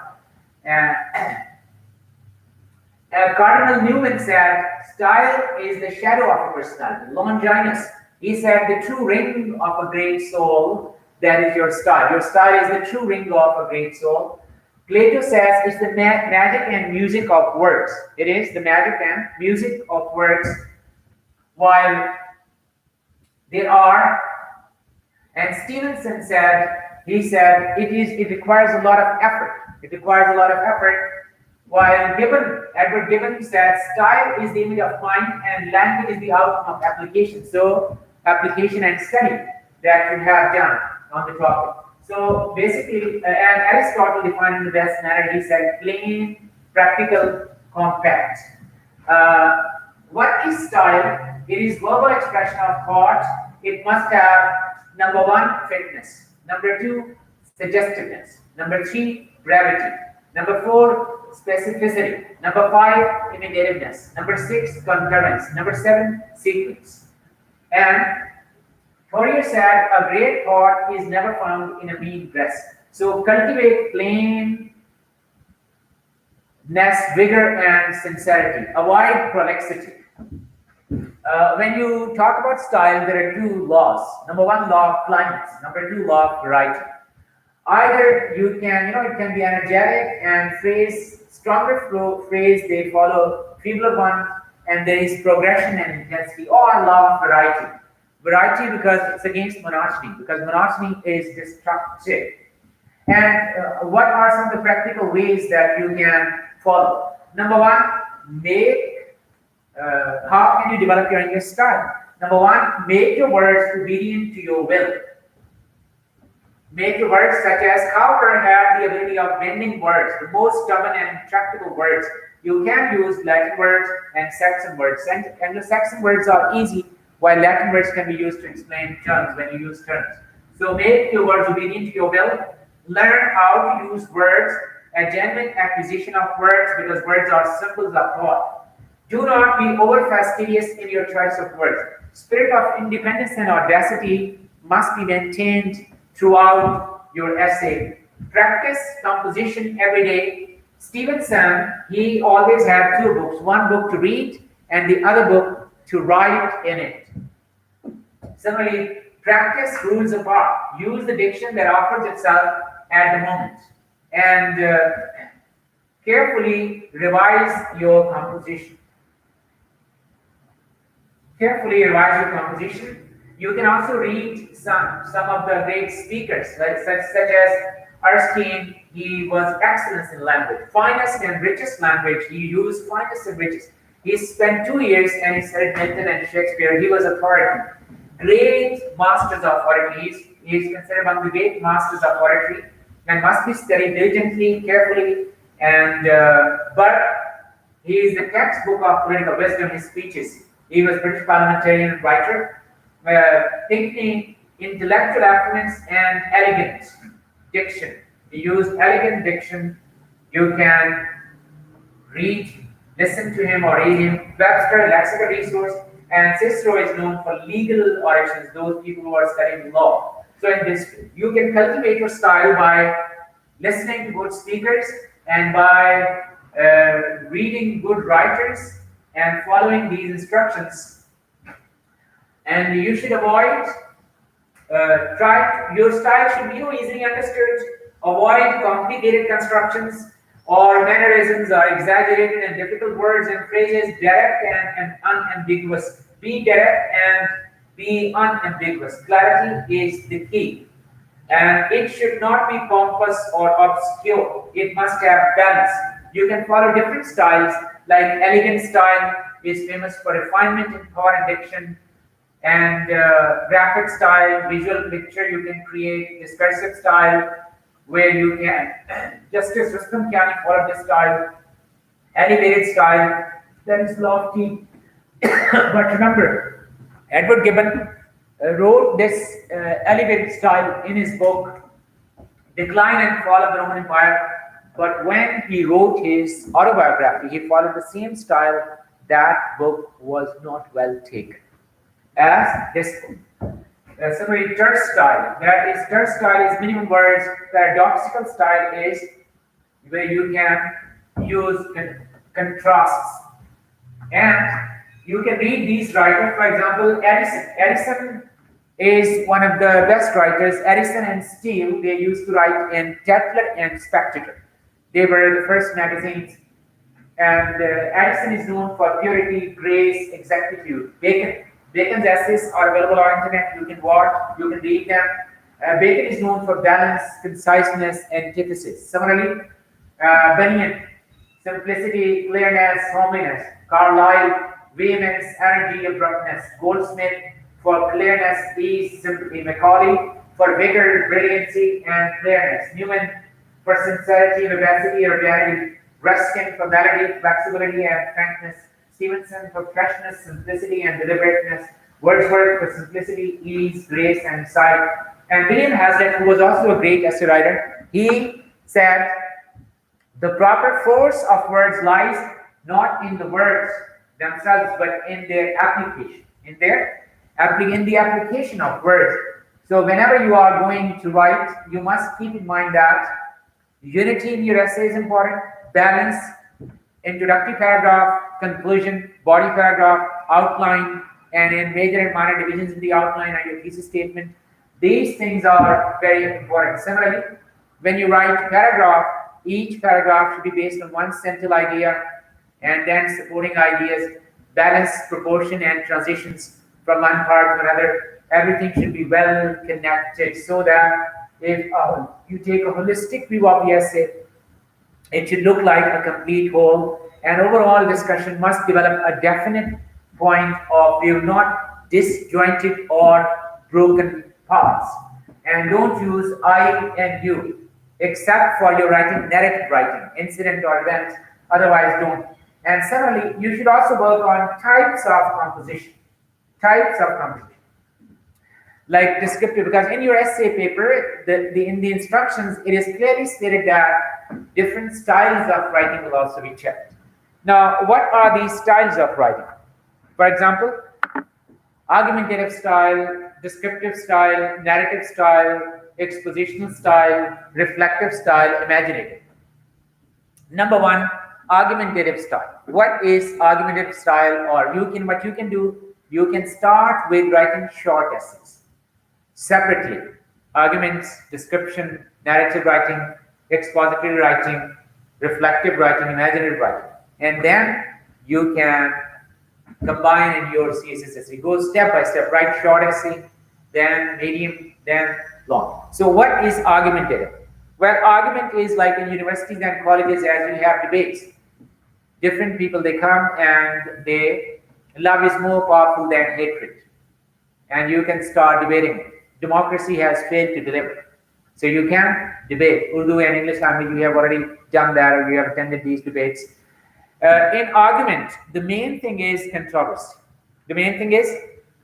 Cardinal Newman said, style is the shadow of a personality. Longinus, he said, the true ring of a great soul, that is your style. Your style is the true ring of a great soul. Plato says it's the magic and music of words. It is the magic and music of words. While there are, and Stevenson said, it requires a lot of effort. It requires a lot of effort. While Edward Gibbon said, style is the image of mind and language is the outcome of application. So application and study that you have done on the topic. So basically, and Aristotle defined in the best manner, he said plain, practical, compact. What is style? It is verbal expression of thought. It must have, number one, fitness. Number two, suggestiveness. Number three, brevity. Number four, specificity. Number five, imitativeness. Number six, concurrence. Number seven, sequence. And Fourier said, a great thought is never found in a mean dress. So cultivate plainness, vigor, and sincerity. Avoid prolixity. When you talk about style, there are two laws. Number one, law of climax. Number two, law of variety. Either you can, it can be energetic and phrase, stronger flow phrase, they follow feebler one, and there is progression and intensity, or law of variety. Variety because it's against monotony, because monotony is destructive. And what are some of the practical ways that you can follow? Number one, how can you develop your English style? Number one, make your words obedient to your will. Make your words such as, however, have the ability of bending words, the most stubborn and intractable words. You can use Latin words and Saxon words. Anglo-Saxon words are easy, while Latin words can be used to explain terms when you use terms. So make your words obedient to your will. Learn how to use words, a genuine acquisition of words, because words are symbols of thought. Do not be over fastidious in your choice of words. Spirit of independence and audacity must be maintained throughout your essay. Practice composition every day. Stevenson, he always had two books, one book to read and the other book to write in it. Similarly, practice rules apart. Use the diction that offers itself at the moment. And carefully revise your composition. Carefully revise your composition. You can also read some of the great speakers, like such as Erskine. He was excellent in language, finest and richest language. He used finest and richest. He spent 2 years and he studied Milton and Shakespeare. He was authority. Great masters of oratory. He is considered among the great masters of oratory and must be studied diligently, carefully. And but he is the textbook of political wisdom. His speeches. He was British parliamentarian and writer. technique, intellectual affluence, and elegant diction. You use elegant diction. You can read, listen to him or read him. Webster, lexical resource, and Cicero is known for legal orations, those people who are studying law. So in this, you can cultivate your style by listening to good speakers and by reading good writers and following these instructions. And you should avoid your style should be easily understood. Avoid complicated constructions or mannerisms or exaggerated and difficult words and phrases. Direct and unambiguous. Be direct and be unambiguous. Clarity is the key. And it should not be pompous or obscure. It must have balance. You can follow different styles, like elegant style is famous for refinement in thought and diction, and graphic style, visual picture you can create, discursive style, where you can, Justice Rustam can follow this style, elevated style, that is lofty. But remember, Edward Gibbon wrote this elevated style in his book, Decline and Fall of the Roman Empire. But when he wrote his autobiography, he followed the same style. That book was not well taken as this book. Summary, terse style. That is, terse style is minimum words. Paradoxical style is where you can use contrasts. And you can read these writers, for example, Edison. Edison is one of the best writers. Edison and Steele, they used to write in Tetler and Spectator. They were the first magazines. And Edison is known for purity, grace, exactitude. Bacon's essays are available on internet. You can watch, you can read them. Bacon is known for balance, conciseness, antithesis. Similarly, Bunyan, simplicity, clearness, homeliness. Carlyle, vehemence, energy, abruptness. Goldsmith, for clearness, ease, sympathy. Macaulay, for vigor, brilliancy, and clearness. Newman, for sincerity, vivacity, urbanity. Ruskin, for melody, flexibility, and frankness. Stevenson, for freshness, simplicity, and deliberateness. Wordsworth, for simplicity, ease, grace, and insight. And William Hazlitt, who was also a great essay writer, he said, the proper force of words lies not in the words themselves, but in their application. In the application of words. So whenever you are going to write, you must keep in mind that unity in your essay is important, balance, introductory paragraph, conclusion, body paragraph, outline, and in major and minor divisions in the outline and your thesis statement. These things are very important. Similarly, when you write paragraph, each paragraph should be based on one central idea and then supporting ideas, balance, proportion, and transitions from one part to another. Everything should be well connected so that if you take a holistic view of the essay, it should look like a complete whole, and overall discussion must develop a definite point of view, not disjointed or broken parts. And don't use I and you, except for your narrative writing, incident or events, otherwise don't. And similarly, you should also work on types of composition. Like descriptive, because in your essay paper, in the instructions, it is clearly stated that different styles of writing will also be checked. Now, what are these styles of writing? For example, argumentative style, descriptive style, narrative style, expositional style, reflective style, imaginative. Number one, argumentative style. What is argumentative style? Or what you can do, you can start with writing short essays separately. Arguments, description, narrative writing, expository writing, reflective writing, imaginative writing. And then you can combine in your CSS essay. Go step by step, write short essay, then medium, then long. So what is argumentative? Well, argument is like in universities and colleges as you have debates. Different people, they come and love is more powerful than hatred. And you can start debating. Democracy has failed to deliver. So you can debate. Urdu and English language, you have already done that, or you have attended these debates. In argument, the main thing is controversy.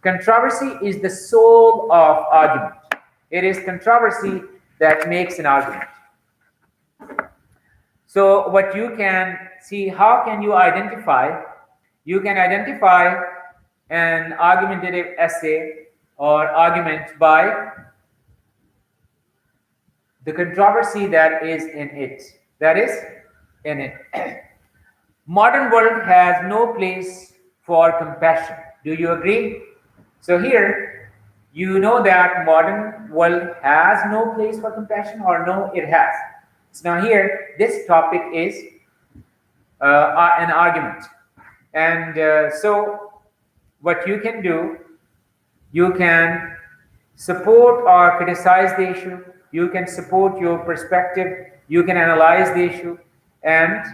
Controversy is the soul of argument. It is controversy that makes an argument. So what you can see, how can you identify? You can identify an argumentative essay or argument by the controversy that is in it. That is in it. Modern world has no place for compassion. Do you agree? So here, you know that modern world has no place for compassion, or no, it has. So now here, this topic is an argument. And so what you can do, you can support or criticize the issue, you can support your perspective, you can analyze the issue, and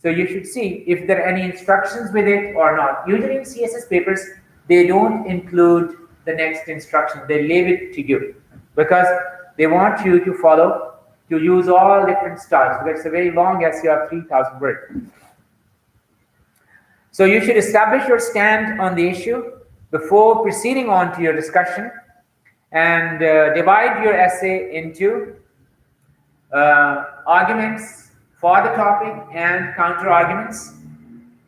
so you should see if there are any instructions with it or not. Usually in CSS papers, they don't include the next instruction, they leave it to you because they want you to follow, to use all different styles, because it's a very long essay of 3,000 words. So you should establish your stand on the issue before proceeding on to your discussion, and divide your essay into arguments for the topic and counter arguments.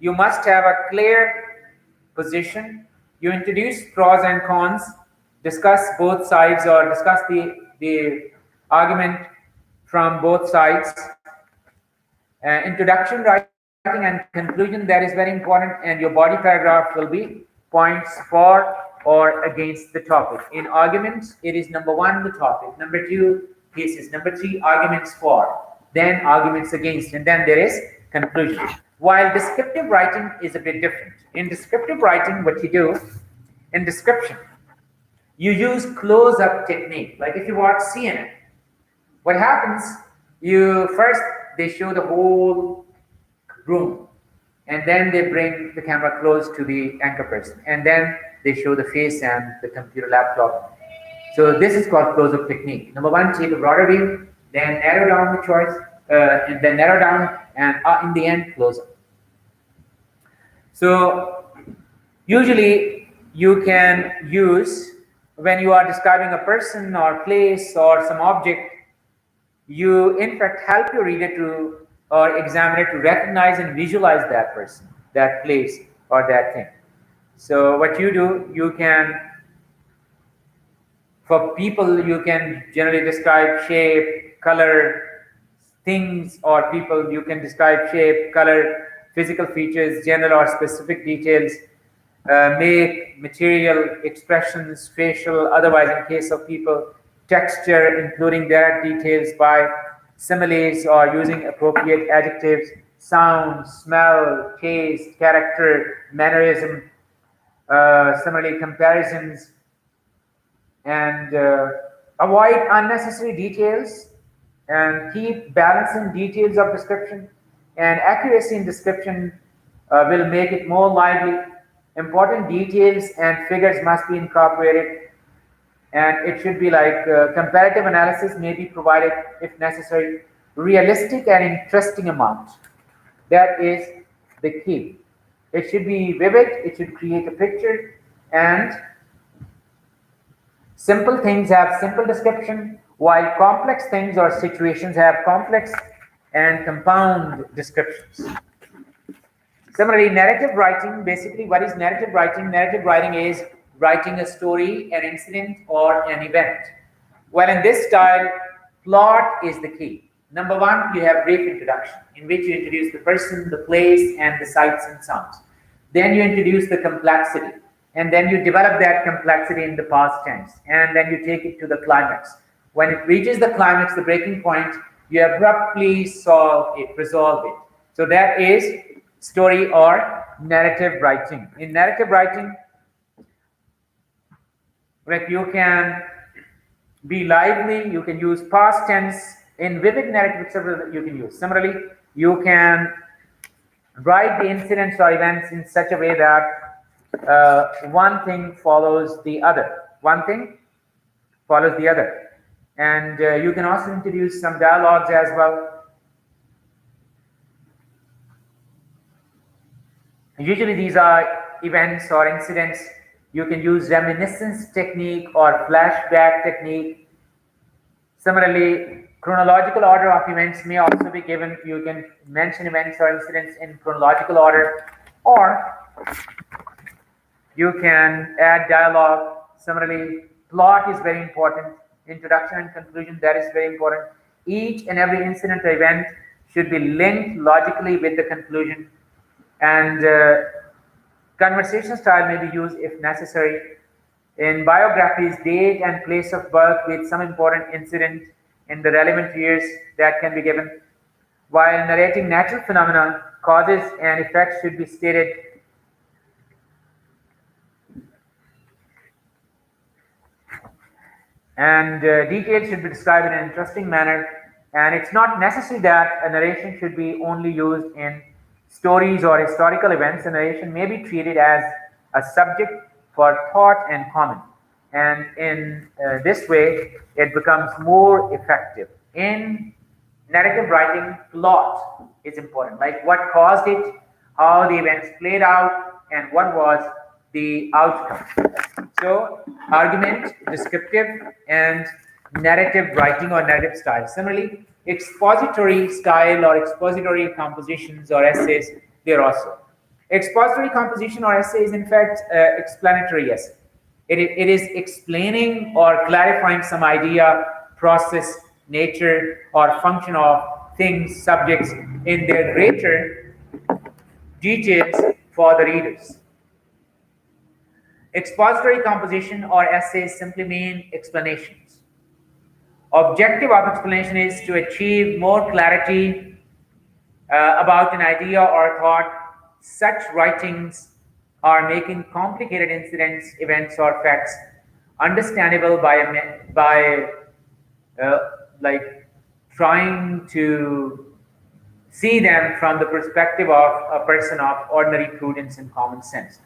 You must have a clear position. You introduce pros and cons, discuss both sides, or discuss the argument from both sides. Introduction, writing, and conclusion, that is very important, and your body paragraph will be points for or against the topic. In arguments, it is number 1, the topic, number 2, cases, number 3, arguments for, then arguments against, and then there is conclusion. While descriptive writing is a bit different. In descriptive writing, what you do, in description, you use close-up technique. Like if you watch CNN, what happens, they show the whole room, and then they bring the camera close to the anchor person, and then they show the face and the computer laptop. So this is called close-up technique. Number 1, take a broader view, then narrow down the choice, and then narrow down, and in the end, close up. So usually you can use, when you are describing a person or place or some object, you in fact help your reader to, or examiner to recognize and visualize that person, that place, or that thing. So what you do, you can, for people, you can generally describe shape, color, things, or people, you can describe shape, color, physical features, general or specific details, make, material, expressions, facial, otherwise in case of people, texture, including their details by similes or using appropriate adjectives, sound, smell, taste, character, mannerism, similarly comparisons, and avoid unnecessary details and keep balancing details of description, and accuracy in description will make it more lively. Important details and figures must be incorporated, and it should be like comparative analysis may be provided if necessary. Realistic and interesting amount, that is the key. It should be vivid, it should create a picture, and simple things have simple description, while complex things or situations have complex and compound descriptions. Similarly, narrative writing, basically what is narrative writing? Narrative writing is writing a story, an incident, or an event. Well, in this style, plot is the key. Number 1, you have brief introduction, in which you introduce the person, the place, and the sights and sounds. Then you introduce the complexity, and then you develop that complexity in the past tense, and then you take it to the climax. When it reaches the climax, the breaking point, you abruptly resolve it. So that is story or narrative writing. In narrative writing, like you can be lively, you can use past tense. In vivid narrative, you can use. Similarly, you can write the incidents or events in such a way that one thing follows the other. One thing follows the other. And you can also introduce some dialogues as well. Usually these are events or incidents You can use reminiscence technique or flashback technique. Similarly, chronological order of events may also be given. You can mention events or incidents in chronological order, or you can add dialogue. Similarly, plot is very important. Introduction and conclusion, that is very important. Each and every incident or event should be linked logically with the conclusion. And conversation style may be used if necessary. In biographies, date and place of birth with some important incident in the relevant years that can be given. While narrating natural phenomena, causes and effects should be stated. And details should be described in an interesting manner. And it's not necessary that a narration should be only used in stories or historical events. A narration may be treated as a subject for thought and comment. And in this way, it becomes more effective. In narrative writing, plot is important, like what caused it, how the events played out, and what was the outcome. So, argument, descriptive, and narrative writing or narrative style. Similarly, expository style or expository compositions or essays, they're also. Expository composition or essay is in fact explanatory essay. It is explaining or clarifying some idea, process, nature, or function of things, subjects in their greater details for the readers. Expository composition or essays simply mean explanations. Objective of explanation is to achieve more clarity about an idea or thought. Such writings are making complicated incidents, events, or facts understandable by like trying to see them from the perspective of a person of ordinary prudence and common sense.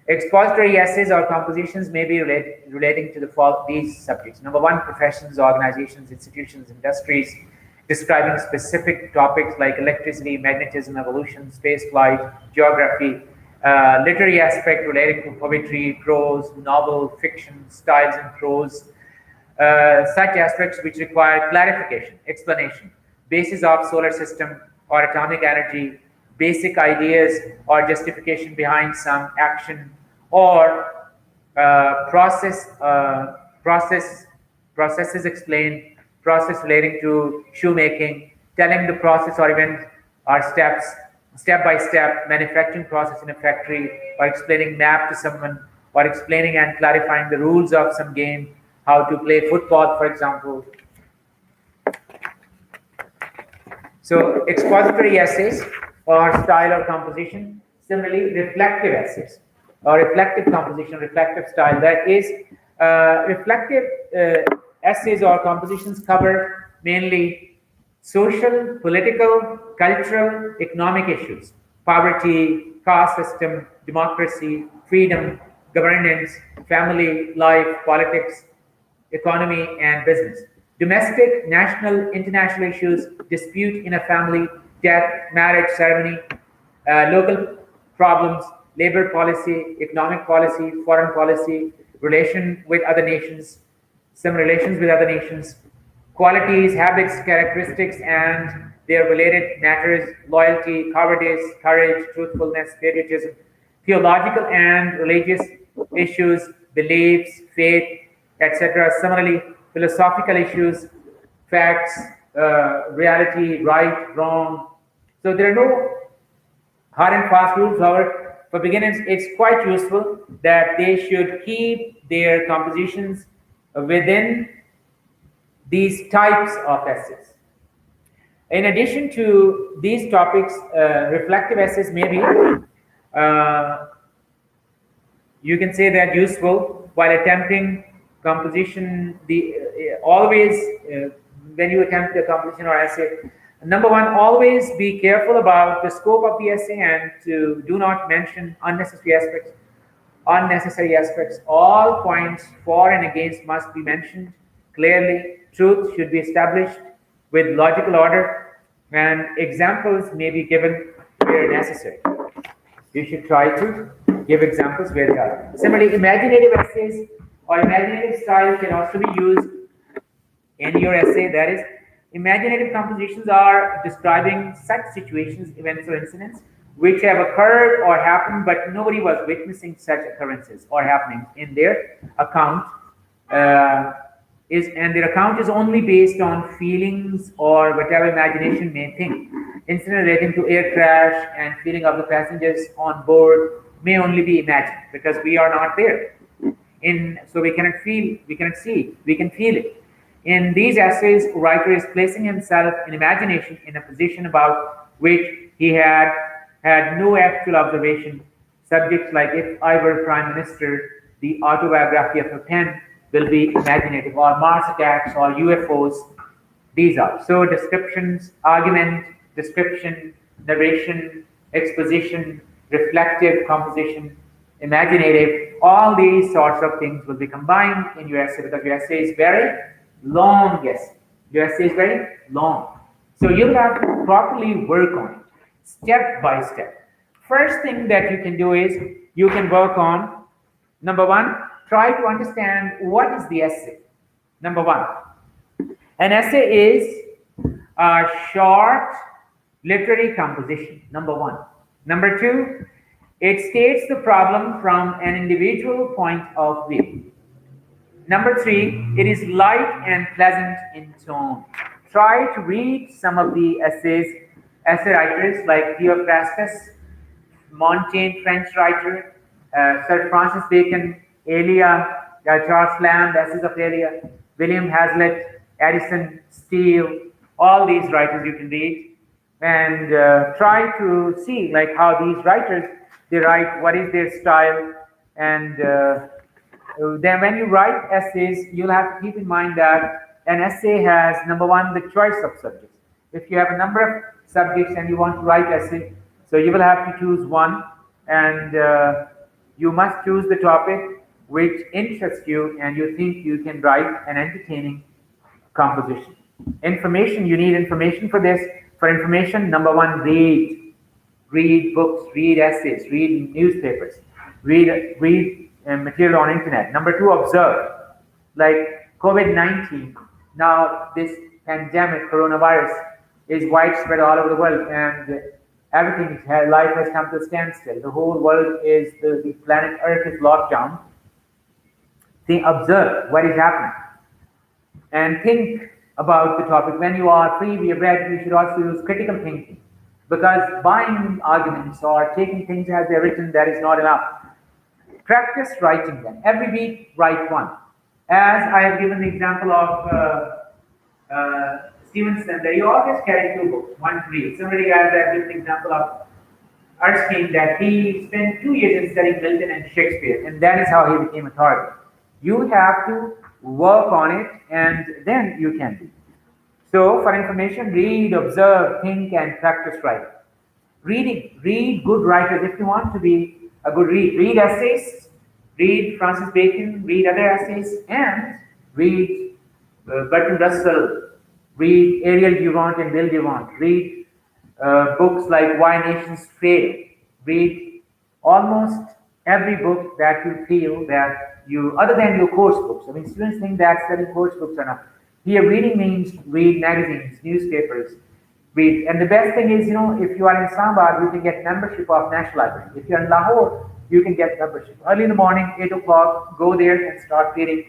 Expository essays or compositions may be relating to these subjects. Number one, professions, organizations, institutions, industries, describing specific topics like electricity, magnetism, evolution, space flight, geography, literary aspect relating to poetry, prose, novel, fiction, styles in prose, such aspects which require clarification, explanation, basis of solar system or atomic energy, basic ideas or justification behind some action, or processes explained, process relating to shoemaking, telling the process or event or steps, step by step, manufacturing process in a factory, or explaining map to someone, or explaining and clarifying the rules of some game, how to play football, for example. So expository essays or style or composition. Similarly, reflective essays or reflective composition, reflective style. That is, reflective essays or compositions cover mainly social, political, cultural, economic issues, poverty, caste system, democracy, freedom, governance, family, life, politics, economy, and business. Domestic, national, international issues, dispute in a family, death, marriage ceremony, local problems, labor policy, economic policy, foreign policy, relation with other nations, some relations with other nations, qualities, habits, characteristics, and their related matters, loyalty, cowardice, courage, truthfulness, patriotism, theological and religious issues, beliefs, faith, etc. Similarly, philosophical issues, facts, reality, right, wrong. So there are no hard and fast rules. However, for beginners, it's quite useful that they should keep their compositions within these types of essays. In addition to these topics, reflective essays may be, you can say that useful while attempting composition. Always when you attempt a composition or essay, number one, always be careful about the scope of the essay and to do not mention unnecessary aspects. All points for and against must be mentioned clearly. Truth should be established with logical order, and examples may be given where necessary. You should try to give examples where they are. Similarly, imaginative essays or imaginative style can also be used in your essay. That is, imaginative compositions are describing such situations, events, or incidents which have occurred or happened, but nobody was witnessing such occurrences or happenings in their account. And their account is only based on feelings or whatever imagination may think. Incident relating to air crash and feeling of the passengers on board may only be imagined because we are not there. So we cannot feel, we cannot see, we can feel it. In these essays, writer is placing himself in imagination in a position about which he had no actual observation. Subjects like if I were prime minister, the autobiography of a pen will be imaginative, or Mars attacks or UFOs. These are so descriptions, argument, description, narration, exposition, reflective composition, imaginative. All these sorts of things will be combined in your essay because your essay is very long. Yes, your essay is very long. So you'll have to properly work on it, step by step. First thing that you can do is you can work on, number one, try to understand what is the essay. Number one, an essay is a short literary composition, number one. Number two, it states the problem from an individual point of view. Number three, it is light and pleasant in tone. Try to read some of the essay writers like Theophrastus, Montaigne, French writer, Sir Francis Bacon, Elia, Charles Lamb, The Essays of Elia, William Hazlitt, Addison, Steele, all these writers you can read and try to see like how these writers, they write, what is their style, and then when you write essays, you'll have to keep in mind that an essay has, number one, the choice of subjects. If you have a number of subjects and you want to write essay, so you will have to choose one, and you must choose the topic which interests you and you think you can write an entertaining composition. Information, you need information for this. For information, number one, read. Read books, read essays, read newspapers, read material on internet. Number two, observe. Like COVID-19, now this pandemic, coronavirus, is widespread all over the world, and everything, life has come to a standstill. The whole world is, the planet Earth is locked down. Think, observe what is happening, and think about the topic. When you are free, we have read, you should also use critical thinking, because buying arguments or taking things as they're written, that is not enough. Practice writing them. Every week, write one. As I have given the example of Stevenson, that he always carried two books, one to read. Somebody else, I have given the example of Erskine, that he spent 2 years in studying Milton and Shakespeare, and that is how he became authority. You have to work on it, and then you can do. So, for information, read, observe, think, and practice writing. Reading, read good writers if you want to be a good read. Read essays, read Francis Bacon, read other essays, and Read Bertrand Russell, read Ariel Durant and Bill Durant, read books like Why Nations Fail, read almost every book that you feel that you, other than your course books. I mean, students think that studying course books are not. Here, reading means read magazines, newspapers, read. And the best thing is, you know, if you are in Islamabad, you can get membership of National Library. If you're in Lahore, you can get membership. Early in the morning, 8 o'clock, go there and start reading.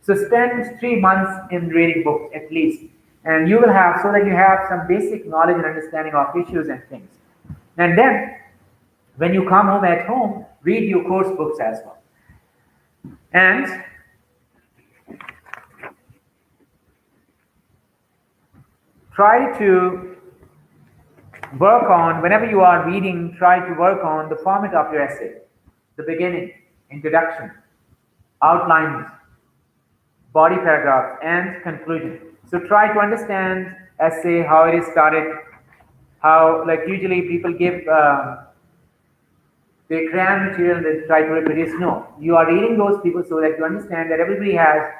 So spend 3 months in reading books at least. And you will have, so that you have some basic knowledge and understanding of issues and things. And then, when you come home at home, read your course books as well. And try to work on, whenever you are reading, try to work on the format of your essay. The beginning, introduction, outlines, body paragraph, and conclusion. So try to understand essay, how it is started, how, like usually people give, they cram material, they try to reproduce. No, you are reading those people so that you understand that everybody has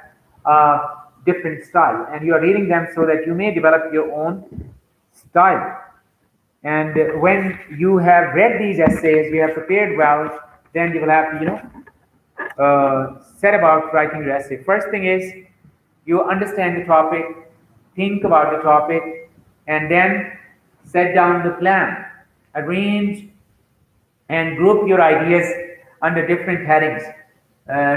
a different style, and you are reading them so that you may develop your own style. And when you have read these essays, you have prepared well, then you will have to, set about writing your essay. First thing is you understand the topic, think about the topic, and then set down the plan, arrange and group your ideas under different headings.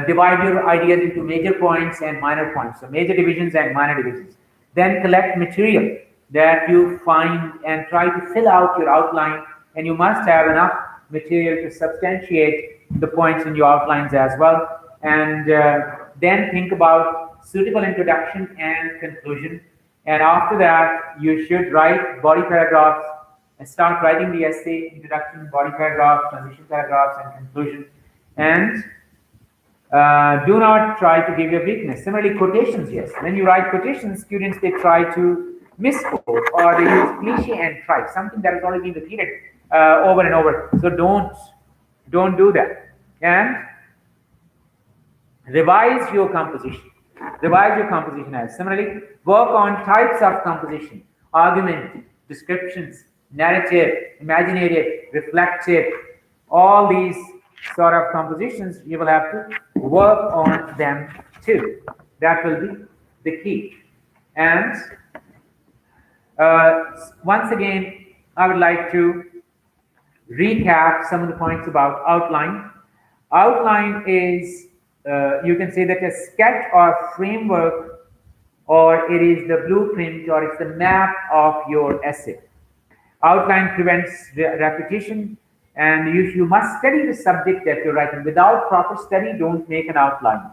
Divide your ideas into major points and minor points, so major divisions and minor divisions. Then collect material that you find and try to fill out your outline, and you must have enough material to substantiate the points in your outlines as well. And then think about suitable introduction and conclusion. And after that, you should write body paragraphs and start writing the essay, introduction, body paragraph, transition paragraphs, and conclusion. And do not try to give your weakness. Similarly, quotations, yes. When you write quotations, students, they try to misquote or they use cliche and tripe, something that has already been repeated over and over. So don't do that. And revise your composition. Revise your composition as. Similarly, work on types of composition, argument, descriptions, narrative, imaginative, reflective, all these sort of compositions, you will have to work on them too. That will be the key. And once again, I would like to recap some of the points about outline. Outline is, you can say that a sketch or framework, or it is the blueprint, or it's the map of your essay. Outline prevents repetition, and you must study the subject that you're writing. Without proper study, don't make an outline.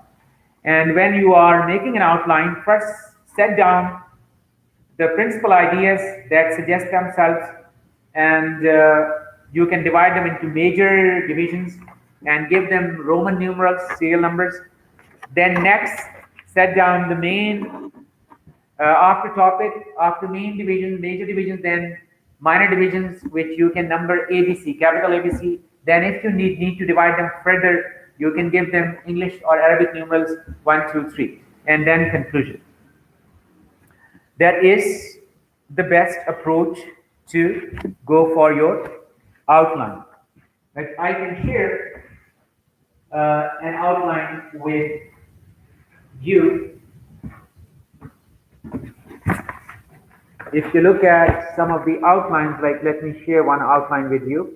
And when you are making an outline, first set down the principal ideas that suggest themselves, and you can divide them into major divisions and give them Roman numerals, serial numbers. Then next, set down the main, after topic, after main division, major divisions, then minor divisions, which you can number ABC, capital ABC. Then if you need to divide them further, you can give them English or Arabic numerals 1, 2, 3, and then conclusion. That is the best approach to go for your outline. Like I can share an outline with you. If you look at some of the outlines, like let me share one outline with you.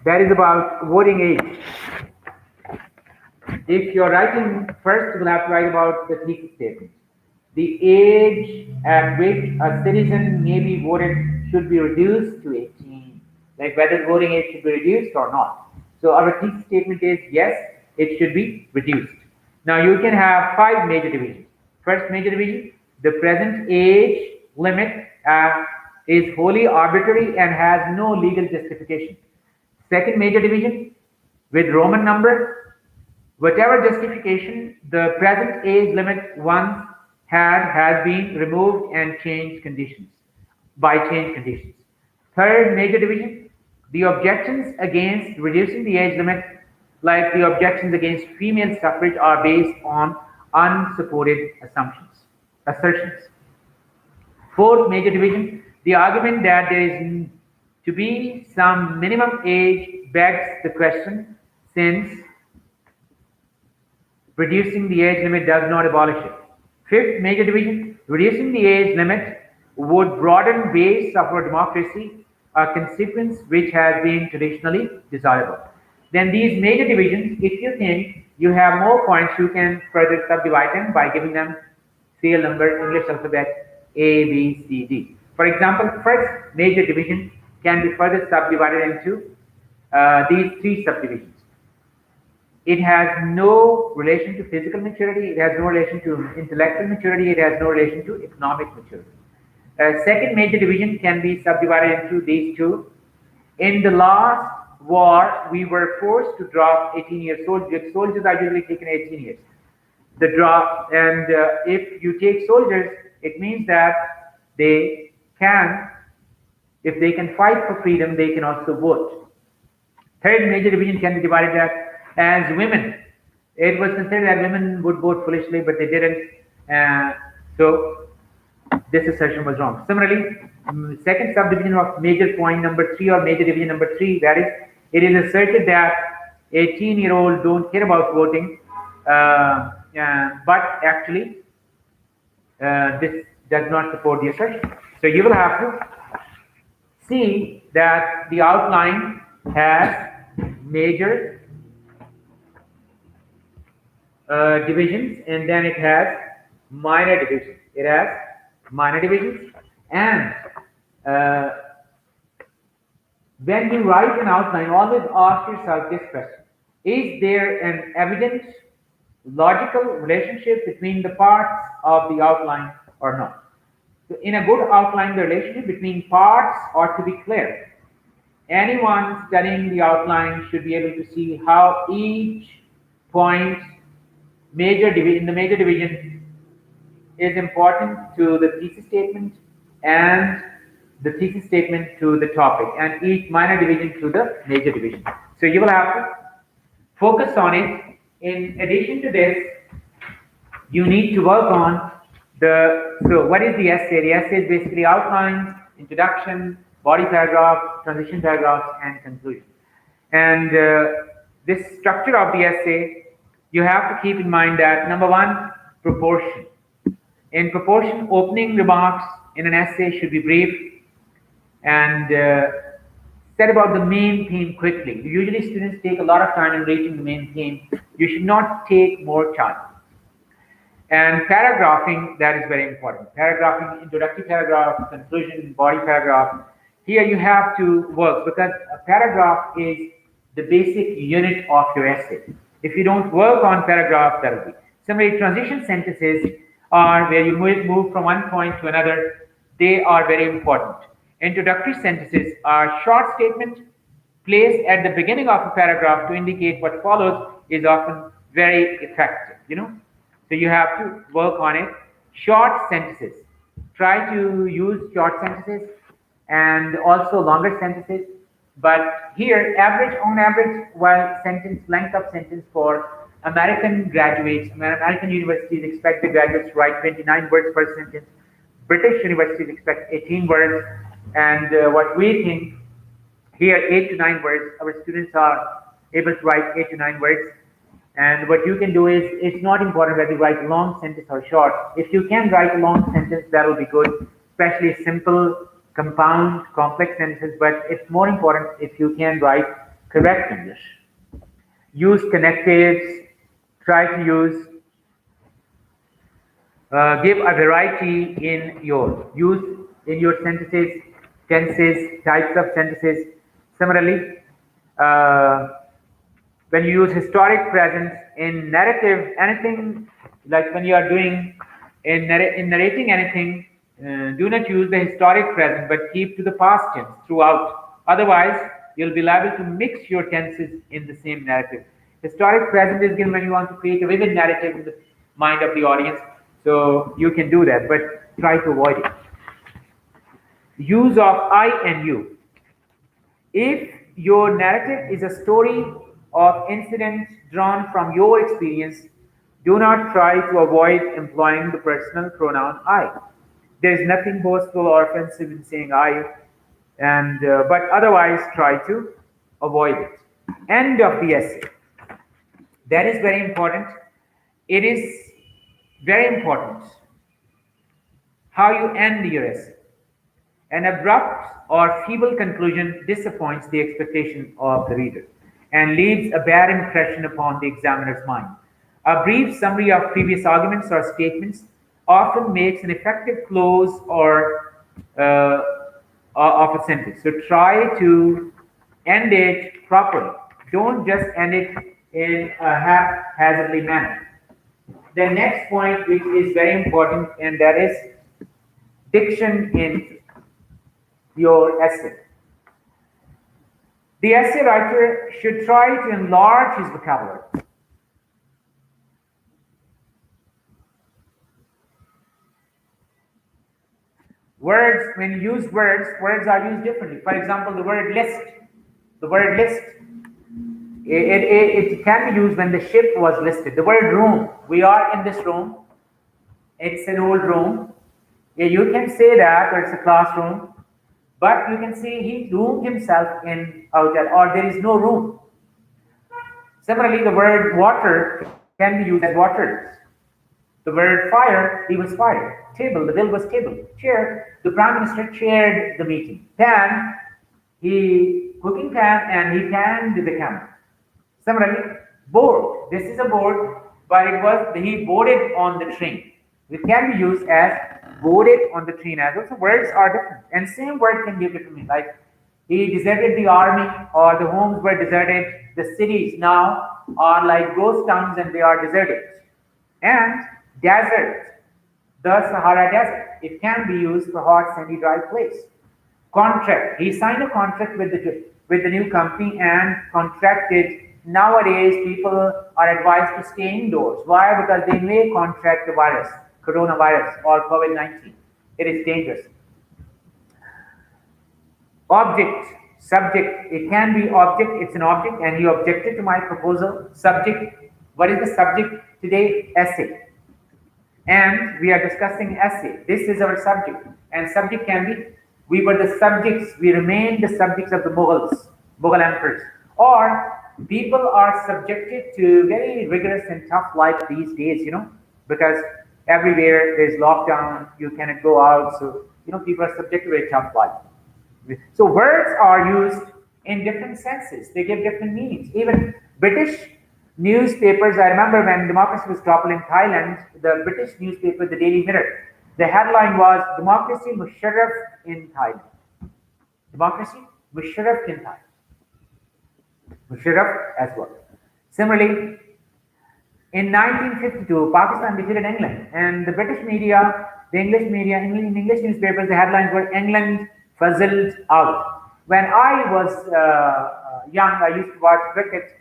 That is about voting age. If you're writing, first you will have to write about the thesis statement. The age at which a citizen may be voted should be reduced to 18. Like whether voting age should be reduced or not. So our thesis statement is yes, it should be reduced. Now you can have 5 major divisions. First major division, the present age limit is wholly arbitrary and has no legal justification. Second major division, with Roman number, whatever justification the present age limit once had has been removed and changed conditions by changed conditions. Third major division, the objections against reducing the age limit, like the objections against female suffrage, are based on unsupported assertions. Fourth major division, the argument that there is to be some minimum age begs the question, since reducing the age limit does not abolish it. Fifth major division, reducing the age limit would broaden base of our democracy, a consequence which has been traditionally desirable. Then these major divisions, if you think you have more points, you can further subdivide them by giving them serial number, English alphabet, A, B, C, D. For example, first major division can be further subdivided into these 3 subdivisions. It has no relation to physical maturity, it has no relation to intellectual maturity, it has no relation to economic maturity. Second major division can be subdivided into these 2. In the last war, we were forced to drop 18-year soldiers. Soldiers are usually taken 18 years. The drop, and if you take soldiers, it means that they can, if they can fight for freedom, they can also vote. Third major division can be divided as women. It was considered that women would vote foolishly, but they didn't. So this assertion was wrong. Similarly, second subdivision of major point number 3 or major division number 3, that is, it is asserted that 18-year-old don't care about voting, but actually this does not support the assertion. So you will have to see that the outline has major divisions, and then it has minor divisions. It has minor divisions, and uh, when you write an outline, always ask yourself this question: is there an evident logical relationship between the parts of the outline or not? So in a good outline, the relationship between parts ought to be clear. Anyone studying the outline should be able to see how each point in the major division is important to the thesis statement, and the thesis statement to the topic, and each minor division to the major division. So you will have to focus on it. In addition to this, you need to work on so what is the essay? The essay is basically outline, introduction, body paragraph, transition paragraphs, and conclusion. And this structure of the essay, you have to keep in mind that number one, proportion. In proportion, opening remarks in an essay should be brief and said about the main theme quickly. Usually students take a lot of time in reaching the main theme. You should not take more time. And paragraphing, that is very important. Paragraphing, introductory paragraph, conclusion, body paragraph. Here you have to work, because a paragraph is the basic unit of your essay. If you don't work on paragraph, that will be. Similarly, transition sentences are where you move from one point to another. They are very important. Introductory sentences are short statements placed at the beginning of a paragraph to indicate what follows is often very effective, So you have to work on it. Short sentences. Try to use short sentences and also longer sentences. But here, on average, while length of sentence for American graduates, American universities expect the graduates to write 29 words per sentence. British universities expect 18 words. And what we think here, 8 to 9 words. Our students are able to write 8 to 9 words. And what you can do is, it's not important whether you write a long sentence or short. If you can write a long sentence, that will be good, especially simple, compound, complex sentences. But it's more important if you can write correct English. Use connectives. Try to give a variety in your sentences, tenses, types of sentences. Similarly, when you use historic present in narrative, anything like when you are doing in narrating anything, do not use the historic present, but keep to the past tense throughout. Otherwise, you'll be liable to mix your tenses in the same narrative. Historic present is given when you want to create a vivid narrative in the mind of the audience, so you can do that, but try to avoid it. Use of I and you. If your narrative is a story of incidents drawn from your experience, do not try to avoid employing the personal pronoun I. There is nothing boastful or offensive in saying I, but otherwise try to avoid it. End of the essay. That is very important. It is very important how you end your essay. An abrupt or feeble conclusion disappoints the expectation of the reader and leaves a bad impression upon the examiner's mind. A brief summary of previous arguments or statements often makes an effective close of a sentence. So try to end it properly. Don't just end it in a haphazardly manner. The next point, which is very important, and that is diction in your essay. The essay writer should try to enlarge his vocabulary. Words, when you use words are used differently. For example, the word list. It can be used when the ship was listed. The word room. We are in this room. It's an old room. Yeah, you can say that it's a classroom, but you can say he roomed himself in a hotel, or there is no room. Similarly, the word water can be used as waters. The word fire, he was fired. Table, the bill was table. Chair, the prime minister chaired the meeting. Pan, he cooking pan and he panned the camera. Similarly, board. This is a board, but it was he boarded on the train. It can be used as boarded on the train as well. So words are different, and same word can give different meaning. Like he deserted the army, or the homes were deserted. The cities now are like ghost towns, and they are deserted. And desert, the Sahara Desert. It can be used for hot, sandy, dry place. Contract. He signed a contract with the new company and contracted. Nowadays, people are advised to stay indoors. Why? Because they may contract the virus, coronavirus or COVID-19. It is dangerous. Object, subject. It can be object. It's an object, and he objected to my proposal. Subject. What is the subject today? Essay. And we are discussing essay. This is our subject, and subject can be we were the subjects, we remained the subjects of the Mughals, Mughal emperors, or people are subjected to very rigorous and tough life these days, because everywhere there's lockdown, you cannot go out, so people are subject to a tough life. So words are used in different senses. They give different meanings. Even British newspapers, I remember when democracy was toppled in Thailand, the British newspaper, the Daily Mirror, the headline was Democracy Musharraf in Thailand. Democracy Musharraf in Thailand. Musharraf as well. Similarly, in 1952, Pakistan defeated England, and the British media, the English media, in English newspapers, the headlines were England fuzzled out. When I was young, I used to watch cricket,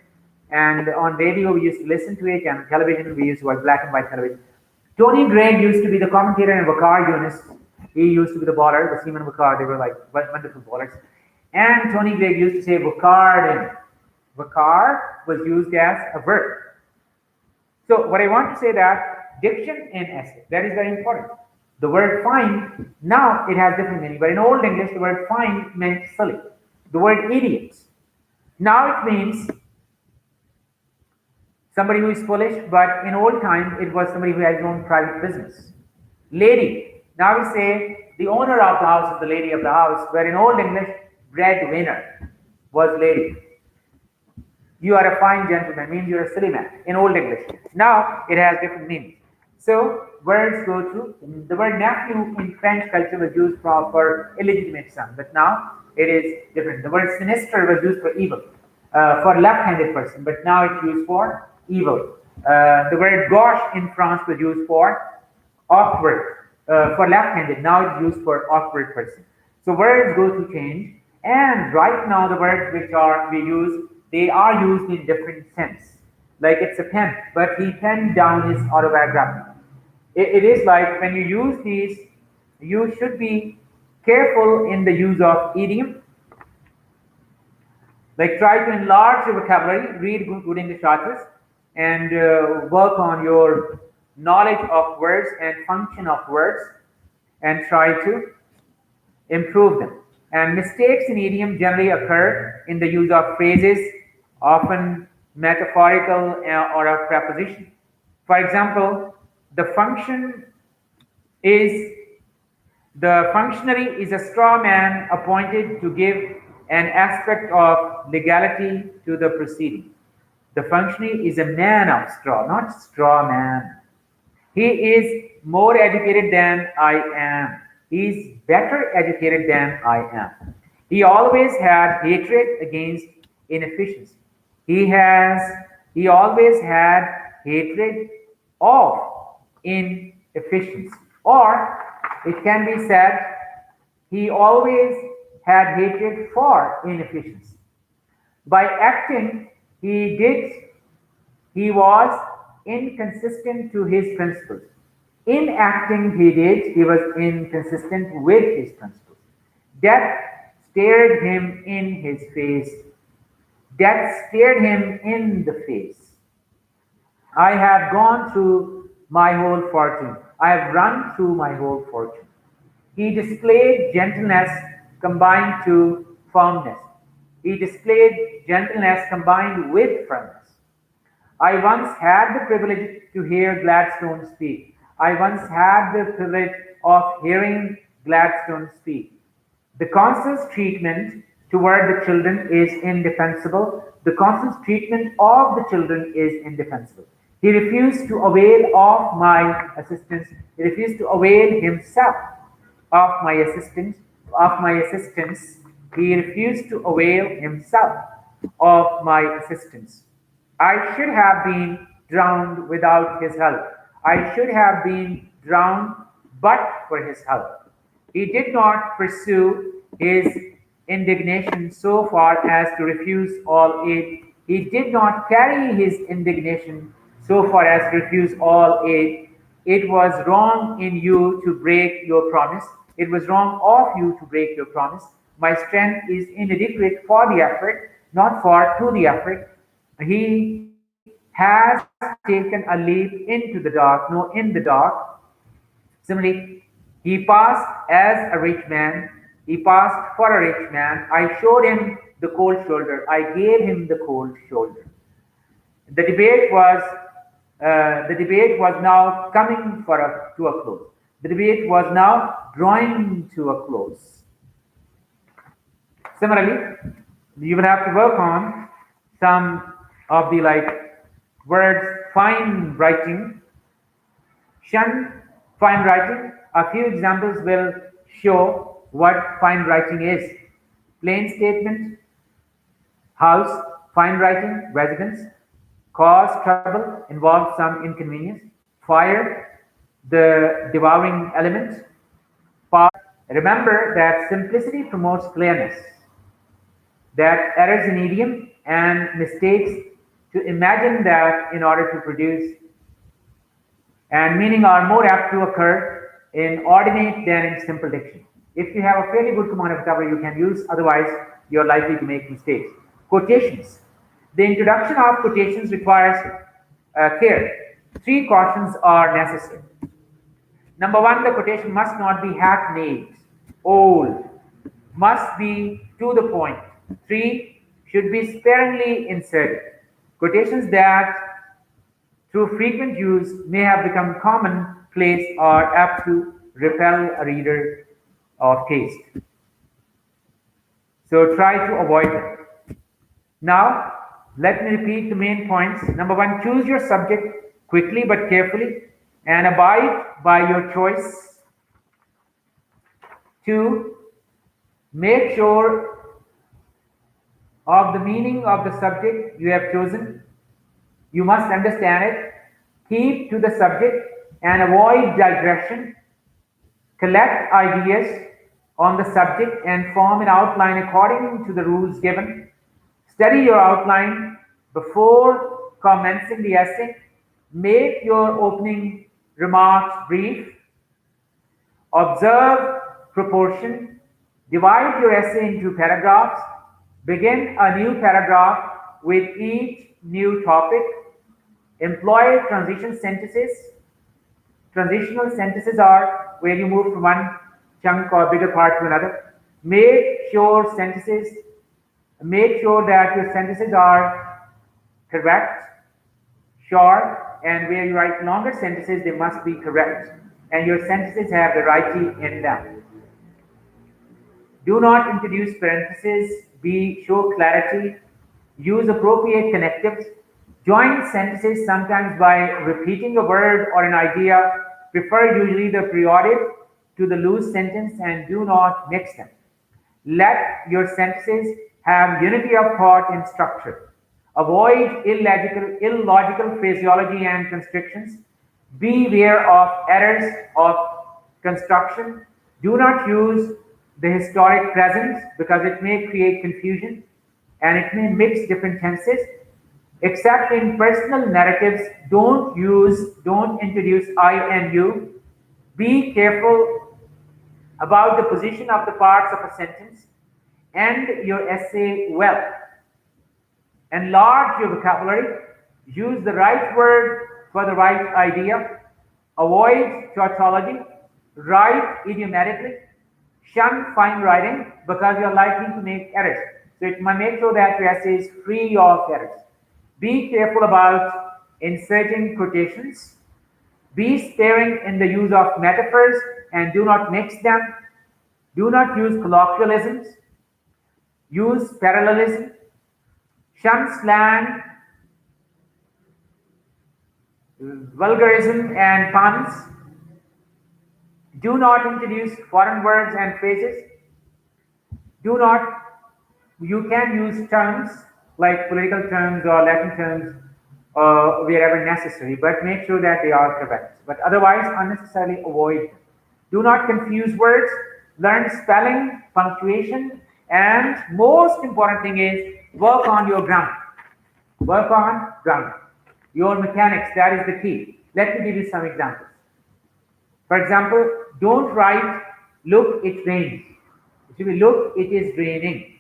and on radio we used to listen to it, and television we used to watch black and white television. Tony Gregg used to be the commentator, and Waqar Yunus, he used to be the bowler, the Seaman Waqar, they were like wonderful bowlers. And Tony Gregg used to say Waqar, Waqar was used as a verb. So what I want to say that diction in essay, that is very important. The word find, now it has different meaning, but in Old English, the word find meant silly. The word idiot, now it means somebody who is foolish, but in old time, it was somebody who has his own private business. Lady, now we say the owner of the house is the lady of the house, where in Old English, breadwinner was lady. You are a fine gentleman, means you're a silly man in Old English. Now it has different meanings. So words go to the word nephew in French culture was used for illegitimate son, but now it is different. The word sinister was used for evil, for left-handed person, but now it's used for evil. The word gauche in France was used for awkward, for left-handed. Now it's used for awkward person. So words go to change, and right now the words which we use, they are used in different sense. Like it's a pen, but he penned down his autobiography. It is like when you use these, you should be careful in the use of idiom. Like try to enlarge your vocabulary, read good English authors, and work on your knowledge of words and function of words, and try to improve them. And mistakes in idiom generally occur in the use of phrases, often metaphorical or a preposition. For example, the functionary is a straw man appointed to give an aspect of legality to the proceeding. The functionary is a man of straw, not straw man. He is more educated than I am. He is better educated than I am. He always had hatred against inefficiency. He always had hatred of inefficiency. Or it can be said, he always had hatred for inefficiency. By acting, he was inconsistent to his principles. In acting, he was inconsistent with his principles. Death stared him in his face. Death stared him in the face. I have gone through my whole fortune. I have run through my whole fortune. He displayed gentleness combined to firmness. He displayed gentleness combined with firmness. I once had the privilege to hear Gladstone speak. I once had the privilege of hearing Gladstone speak. The consul's treatment toward the children is indefensible. The consul's treatment of the children is indefensible. He refused to avail of my assistance. He refused to avail himself of my assistance. Of my assistance. He refused to avail himself of my assistance. I should have been drowned without his help. I should have been drowned but for his help. He did not pursue his indignation so far as to refuse all aid. He did not carry his indignation so far as to refuse all aid. It was wrong in you to break your promise. It was wrong of you to break your promise. My strength is inadequate for the effort, not for to the effort. He has taken a leap into the dark, no, in the dark. Similarly, he passed as a rich man. He passed for a rich man. I showed him the cold shoulder. I gave him the cold shoulder. The debate was now coming to a close. The debate was now drawing to a close. Similarly, you will have to work on some of the words fine writing, shun fine writing. A few examples will show what fine writing is. Plain statement, house, fine writing, residence, cause trouble, involve some inconvenience, fire, the devouring element, part. Remember that simplicity promotes clearness, that errors in idiom and mistakes to imagine that in order to produce and meaning are more apt to occur in ordinate than in simple diction. If you have a fairly good command of vocabulary, you can use, otherwise, you're likely to make mistakes. Quotations. The introduction of quotations requires care. Three cautions are necessary. Number one, the quotation must not be hackneyed, old, must be to the point. Three, should be sparingly inserted. Quotations that through frequent use may have become commonplace are apt to repel a reader of taste. So try to avoid them. Now, let me repeat the main points. Number one, choose your subject quickly but carefully and abide by your choice. Two, make sure of the meaning of the subject you have chosen. You must understand it. Keep to the subject and avoid digression. Collect ideas on the subject and form an outline according to the rules given. Study your outline before commencing the essay. Make your opening remarks brief. Observe proportion. Divide your essay into paragraphs. Begin a new paragraph with each new topic. Employ transition sentences. Transitional sentences are where you move from one chunk or bigger part to another. Make sure that your sentences are correct, short, and where you write longer sentences, they must be correct. And your sentences have the righty in them. Do not introduce parentheses. Show clarity. Use appropriate connectives. Join sentences sometimes by repeating a word or an idea. Prefer usually the periodic to the loose sentence and do not mix them. Let your sentences have unity of thought and structure. Avoid illogical phraseology and constructions. Beware of errors of construction. Do not use the historic present because it may create confusion and it may mix different tenses. Except in personal narratives, don't introduce I and you. Be careful about the position of the parts of a sentence. End your essay well. Enlarge your vocabulary. Use the right word for the right idea. Avoid tautology. Write idiomatically. Shun fine writing because you're likely to make errors. So it might make sure that your essay is free of errors. Be careful about inserting quotations. Be sparing in the use of metaphors and do not mix them. Do not use colloquialisms. Use parallelism. Shun slang, vulgarism, and puns. Do not introduce foreign words and phrases. Do not, you can use terms like political terms or Latin terms wherever necessary, but make sure that they are correct. But otherwise, unnecessarily avoid them. Do not confuse words. Learn spelling, punctuation, and most important thing is work on your grammar. Work on grammar. Your mechanics, that is the key. Let me give you some examples. For example, don't write, look, it rains. It should be, look, it is raining.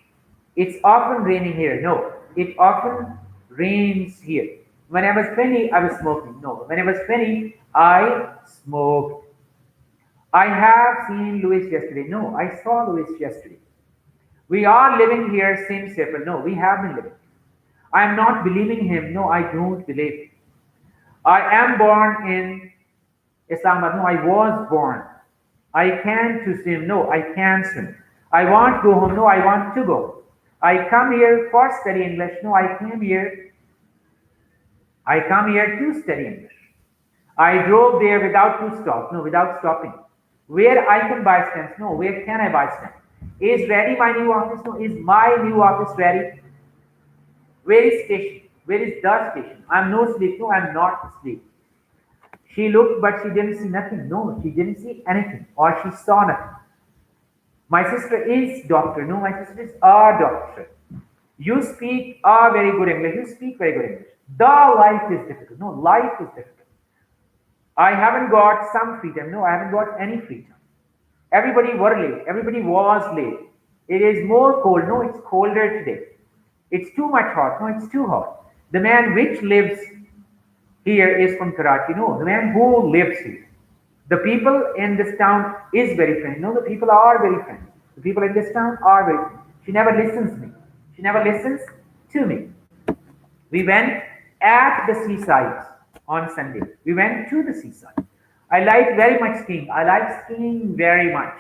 It's often raining here. No, it often rains here. When I was 20, I was smoking. No, when I was 20, I smoked. I have seen Louis yesterday. No, I saw Louis yesterday. We are living here since April. No, we have been living. I am not believing him. No, I don't believe him. I am born in Islamabad. No, I was born. I can to swim. No, I can swim. I want to go home. No, I want to go. I come here for study English. No, I come here to study English. I drove there without to stop. No, without stopping. Where I can buy stamps? No, where can I buy stamps? Is ready my new office? No, is my new office ready? Where is station? Where is the station? I'm no sleep. No, I'm not asleep. She looked, but she didn't see nothing. No, she didn't see anything, or she saw nothing. My sister is doctor. No, my sister is a doctor. You speak a very good English. You speak very good English. The life is difficult. No, life is difficult. I haven't got some free time. No, I haven't got any free time. Everybody were late. Everybody was late. It is more cold. No, it's colder today. It's too much hot. No, it's too hot. The man which lives here is from Karachi. No, the man who lives here. The people in this town is very friendly. No, the people are very friendly. The people in this town are very friendly. She never listens to me. She never listens to me. We went at the seaside on Sunday. We went to the seaside. I like very much skiing. I like skiing very much.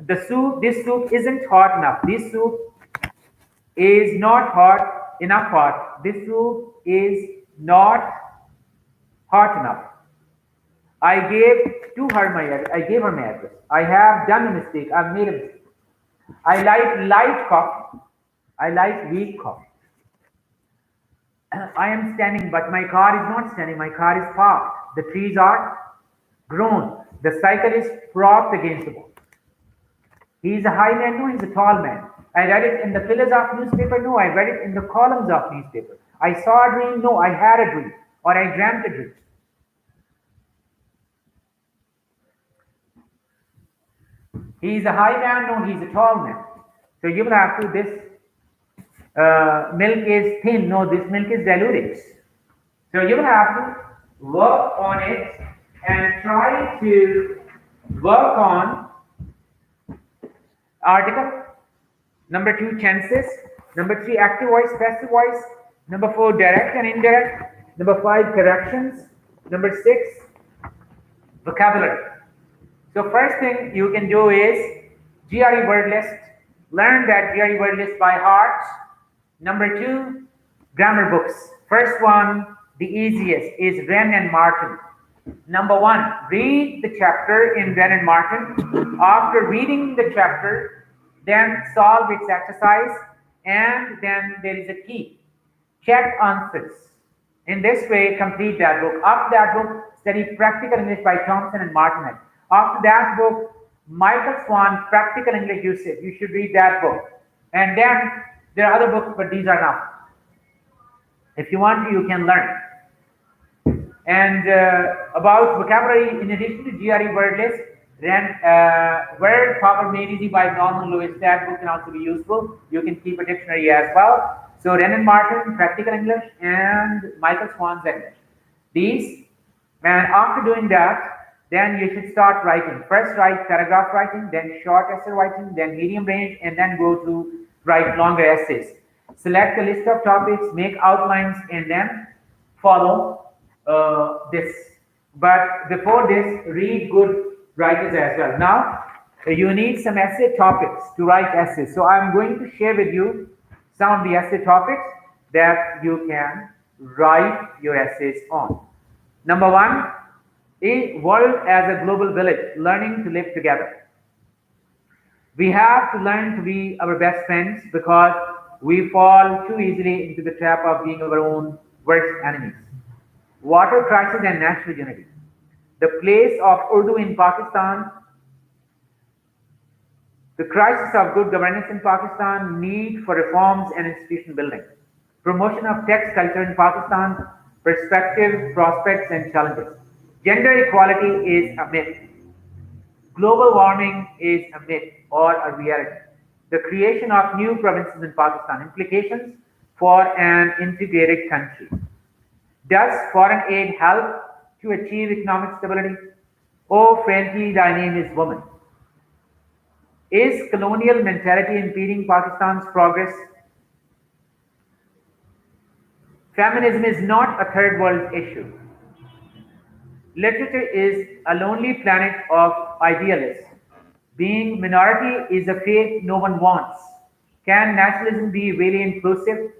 This soup isn't hot enough. This soup is not hot enough hot. This soup is not hot enough. I gave her my address. I have done a mistake. I've made a mistake. I like light coffee. I like weak coffee. I am standing, but my car is not standing. My car is parked. The trees are grown. The cycle is propped against the wall. He is a high man. No, he's a tall man. I read it in the pillars of newspaper. No, I read it in the columns of newspaper. I saw a dream. No, I had a dream, or I dreamt a dream. He's a high man. No, he's a tall man. So you will have to this. Milk is thin. No, this milk is diluted. So you will have to work on it and try to work on article. Number 2, tenses. Number 3, active voice, passive voice. Number 4, direct and indirect. Number 5, corrections. Number 6, vocabulary. So first thing you can do is GRE word list. Learn that GRE word list by heart. Number 2, grammar books. First one, the easiest, is Wren and Martin. Number 1, read the chapter in Wren and Martin. After reading the chapter, then solve its exercise, and then there is a key. Check answers. In this way, complete that book. After that book, study Practical English by Thompson and Martinet. After that book, Michael Swan, Practical English Usage. You should read that book. And then there are other books, but these are not. If you want to, you can learn. And about vocabulary, in addition to GRE word list, then word power made easy by Norman Lewis. That book can also be useful. You can keep a dictionary as well. So Wren and Martin, Practical English, and Michael Swan's English. These, and after doing that, then you should start writing. First write paragraph writing, then short essay writing, then medium range, and then go to write longer essays. Select a list of topics, make outlines, and then follow this. But before this, read good writers as well. Now, you need some essay topics to write essays. So I'm going to share with you some of the essay topics that you can write your essays on. Number one, a world as a global village, learning to live together. We have to learn to be our best friends because we fall too easily into the trap of being our own worst enemies. Water crisis and national unity. The place of Urdu in Pakistan, the crisis of good governance in Pakistan, need for reforms and institution building. Promotion of text culture in Pakistan, perspective, prospects, and challenges. Gender equality is a myth. Global warming is a myth or a reality. The creation of new provinces in Pakistan, implications for an integrated country. Does foreign aid help to achieve economic stability? Oh, frailty, thy name is woman. Is colonial mentality impeding Pakistan's progress? Feminism is not a third world issue. Literature is a lonely planet of idealists. Being minority is a fate no one wants. Can nationalism be really inclusive?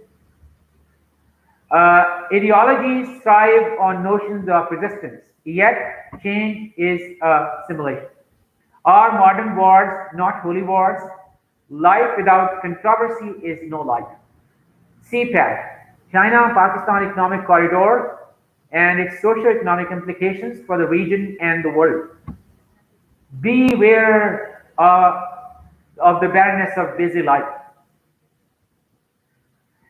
Ideologies thrive on notions of resistance, yet change is a simulation. Are modern wars not holy wars? Life without controversy is no life. CPAC, China-Pakistan Economic Corridor, and its socio-economic implications for the region and the world. Beware of the barrenness of busy life.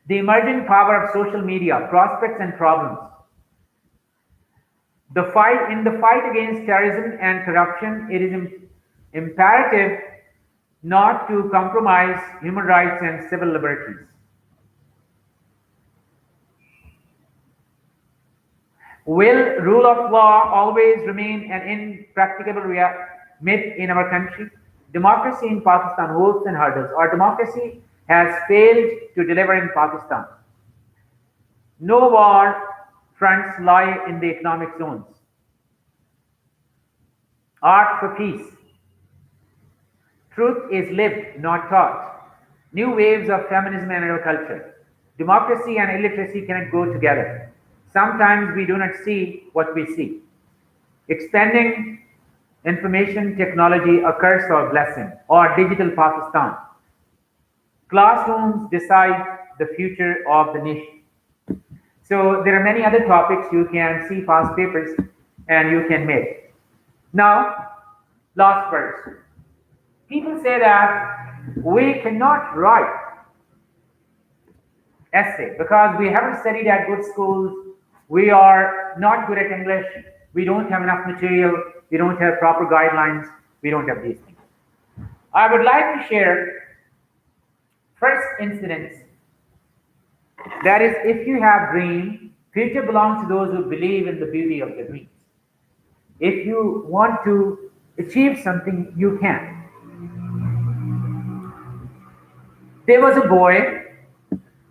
The emerging power of social media, prospects and problems. In the fight against terrorism and corruption, it is imperative not to compromise human rights and civil liberties. Will rule of law always remain an impracticable myth in our country? Democracy in Pakistan, hopes and hurdles. Our democracy has failed to deliver in Pakistan. No war fronts lie in the economic zones. Art for peace. Truth is lived, not taught. New waves of feminism and agriculture. Democracy and illiteracy cannot go together. Sometimes we do not see what we see. Expanding information technology, a curse or blessing, or digital Pakistan. Classrooms decide the future of the nation. So there are many other topics you can see past papers and you can make. Now, last verse. People say that we cannot write essay because we haven't studied at good schools, we are not good at English, we don't have enough material, we don't have proper guidelines, we don't have these things. I would like to share first incidents. That is, if you have dreams, future belongs to those who believe in the beauty of the dreams. If you want to achieve something, you can. There was a boy,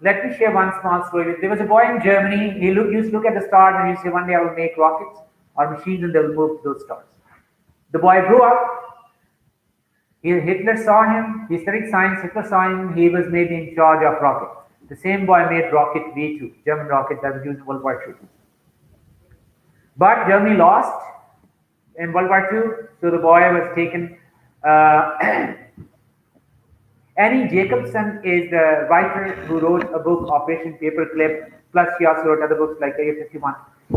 let me share one small story. There was a boy in Germany, he used to look at the stars and he used to say, one day I will make rockets or machines and they will move to those stars. The boy grew up, Hitler saw him, he studied science, Hitler saw him, he was made in charge of rocket. The same boy made rocket V2, German rocket that was used in World War II. But Germany lost in World War II, so the boy was taken. Annie Jacobson is the writer who wrote a book, Operation Paperclip, plus she also wrote other books like Area 51.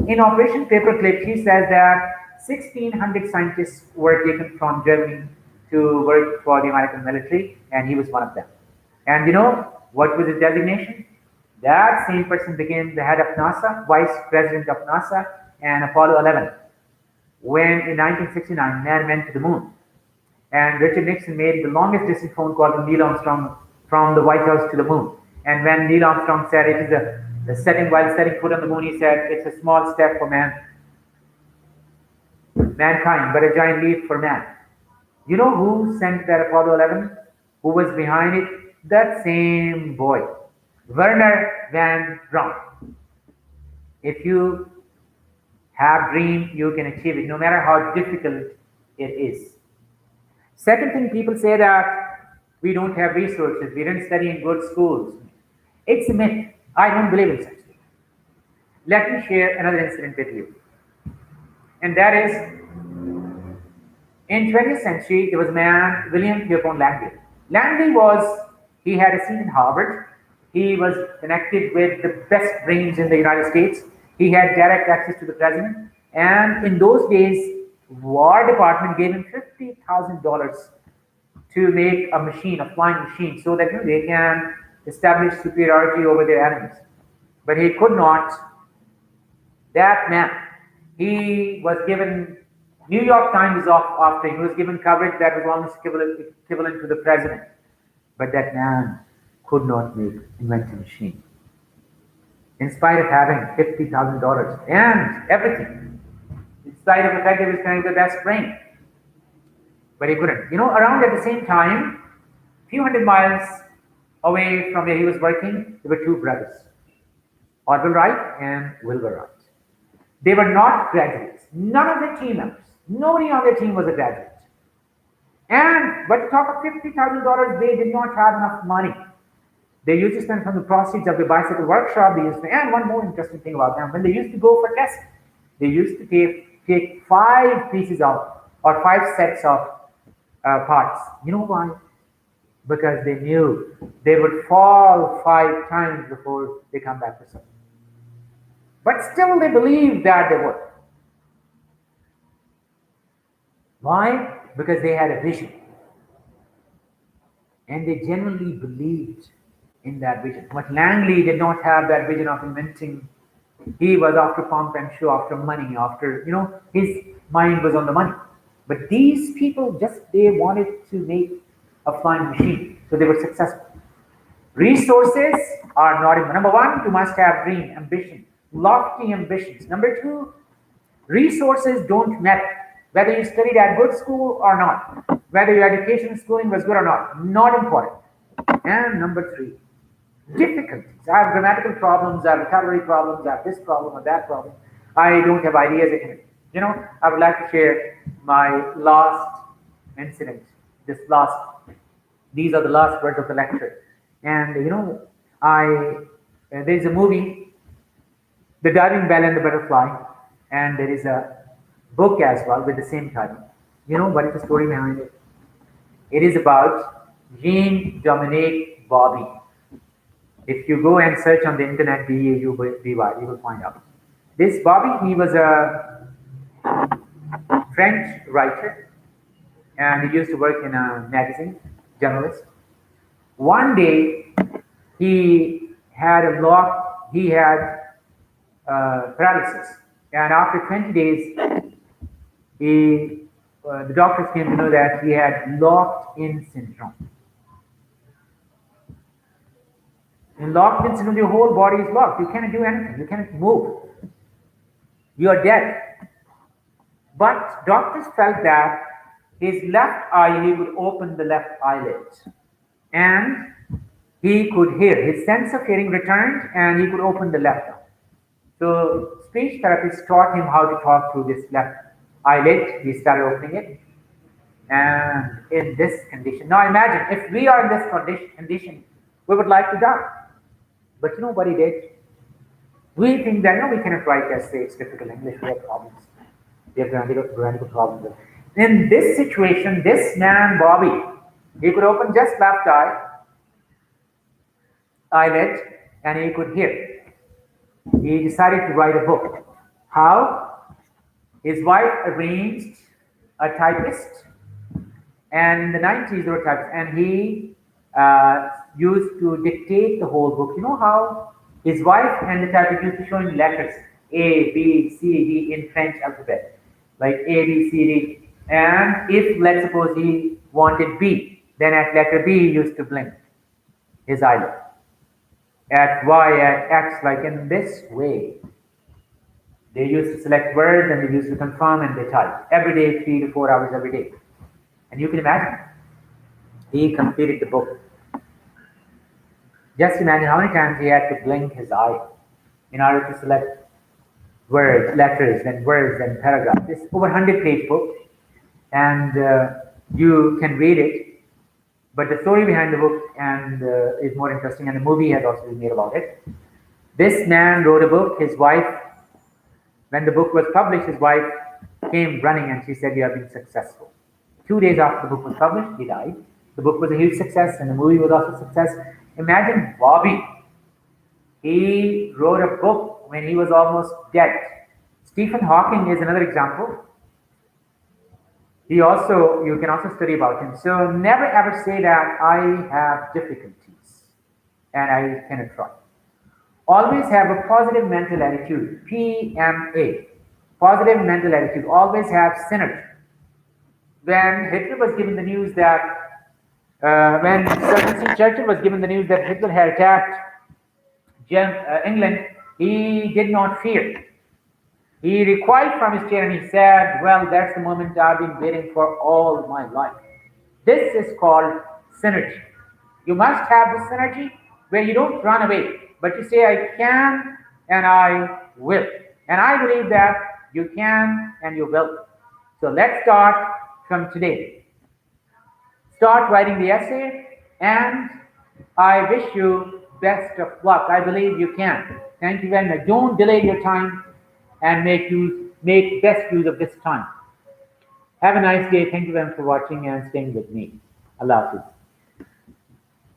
In Operation Paperclip, she says that 1,600 scientists were taken from Germany to work for the American military, and he was one of them. And you know what was his designation? That same person became the head of NASA, vice president of NASA, and Apollo 11. When in 1969, man went to the moon. And Richard Nixon made the longest distance phone call to Neil Armstrong from the White House to the moon. And when Neil Armstrong said it is while setting foot on the moon, he said, it's a small step for man, mankind, but a giant leap for man. You know who sent that Apollo 11? Who was behind it? That same boy, Werner van Braun. If you have dream, you can achieve it, no matter how difficult it is. Second thing, people say that we don't have resources, we didn't study in good schools. It's a myth. I don't believe in such thing. Let me share another incident with you. And that is, in 20th century, there was a man, William Pierpont Langley. Langley he had a seat in Harvard. He was connected with the best brains in the United States. He had direct access to the president. And in those days, War Department gave him $50,000 to make a machine, a flying machine, so that they can establish superiority over their enemies. But he could not. That man, he was given New York Times after he was given coverage that was almost equivalent to the president. But that man could not invent a machine. In spite of having $50,000 and everything, in spite of the fact that he was kind of the best brain. But he couldn't. Around at the same time, a few hundred miles away from where he was working, there were two brothers, Orville Wright and Wilbur Wright. They were not graduates. None of the team members, nobody on their team was a graduate. But to talk of $50,000, they did not have enough money. They used to spend from the proceeds of the bicycle workshop. And one more interesting thing about them, when they used to go for tests, they used to take 5 pieces out or 5 sets of parts. You know why? Because they knew they would fall 5 times before they come back to something. But still they believed that they would. Why? Because they had a vision. And they genuinely believed in that vision. But Langley did not have that vision of inventing. He was after pomp and show, after money, his mind was on the money. But these people they wanted to make a flying machine. So they were successful. Resources are not enough. Number one, you must have dream, ambition, lofty ambitions. Number two, resources don't matter. Whether you studied at good school or not, whether your education schooling was good or not important. And number three, difficulties. I have grammatical problems, I have vocabulary problems, I have this problem or that problem. I don't have ideas. I would like to share my last incident. These are the last words of the lecture. And there's a movie, The Diving Bell and the Butterfly, and there is a book as well with the same title. You know what is the story behind it? It is about Jean-Dominique Bauby. If you go and search on the internet, B-A-U-B-Y, you will find out. This Bauby, he was a French writer, and he used to work in a magazine, journalist. One day, he had paralysis, and after 20 days, the doctors came to know that he had locked-in syndrome. In locked-in syndrome, your whole body is locked. You cannot do anything. You cannot move. You are dead. But doctors felt that his left eye, he would open the left eyelid, and he could hear. His sense of hearing returned, and he could open the left eye. So speech therapists taught him how to talk through this left eyelid. He started opening it, and in this condition. Now imagine if we are in this condition, we would like to die. But you know what he did? We think that we cannot write essays, difficult English, we have problems. We have grammatical problems. In this situation, this man, Bauby, he could open just left eyelid, and he could hear. He decided to write a book. How? His wife arranged a typist, and in the 90s there were typists, and he used to dictate the whole book. You know how his wife and the typist used to show him letters A, B, C, D in French alphabet, like A, B, C, D. And if, let's suppose, he wanted B, then at letter B he used to blink his eyelid. At Y, at X, like in this way. They used to select words and they used to confirm and they type every day, 3 to 4 hours every day. And you can imagine, he completed the book. Just imagine how many times he had to blink his eye in order to select words, letters, and words and paragraphs. It's over 100-page book, and you can read it. But the story behind the book is more interesting, and the movie has also been made about it. This man wrote a book. His wife, when the book was published, his wife came running and she said, "You have been successful." 2 days after the book was published, he died. The book was a huge success, and the movie was also a success. Imagine Bobby. He wrote a book when he was almost dead. Stephen Hawking is another example. You can also study about him. So never ever say that I have difficulties and I cannot try. Always have a positive mental attitude, PMA. Positive mental attitude. Always have synergy. When Hitler was given the news that, when Sir Winston Churchill was given the news that Hitler had attacked England, he did not fear. He recoiled from his chair and he said, "Well, that's the moment I've been waiting for all my life." This is called synergy. You must have the synergy where you don't run away, but you say, "I can and I will." And I believe that you can and you will. So let's start from today. Start writing the essay, and I wish you best of luck. I believe you can. Thank you very much. Don't delay your time and make best use of this time. Have a nice day. Thank you very much for watching and staying with me. Allah Hafiz.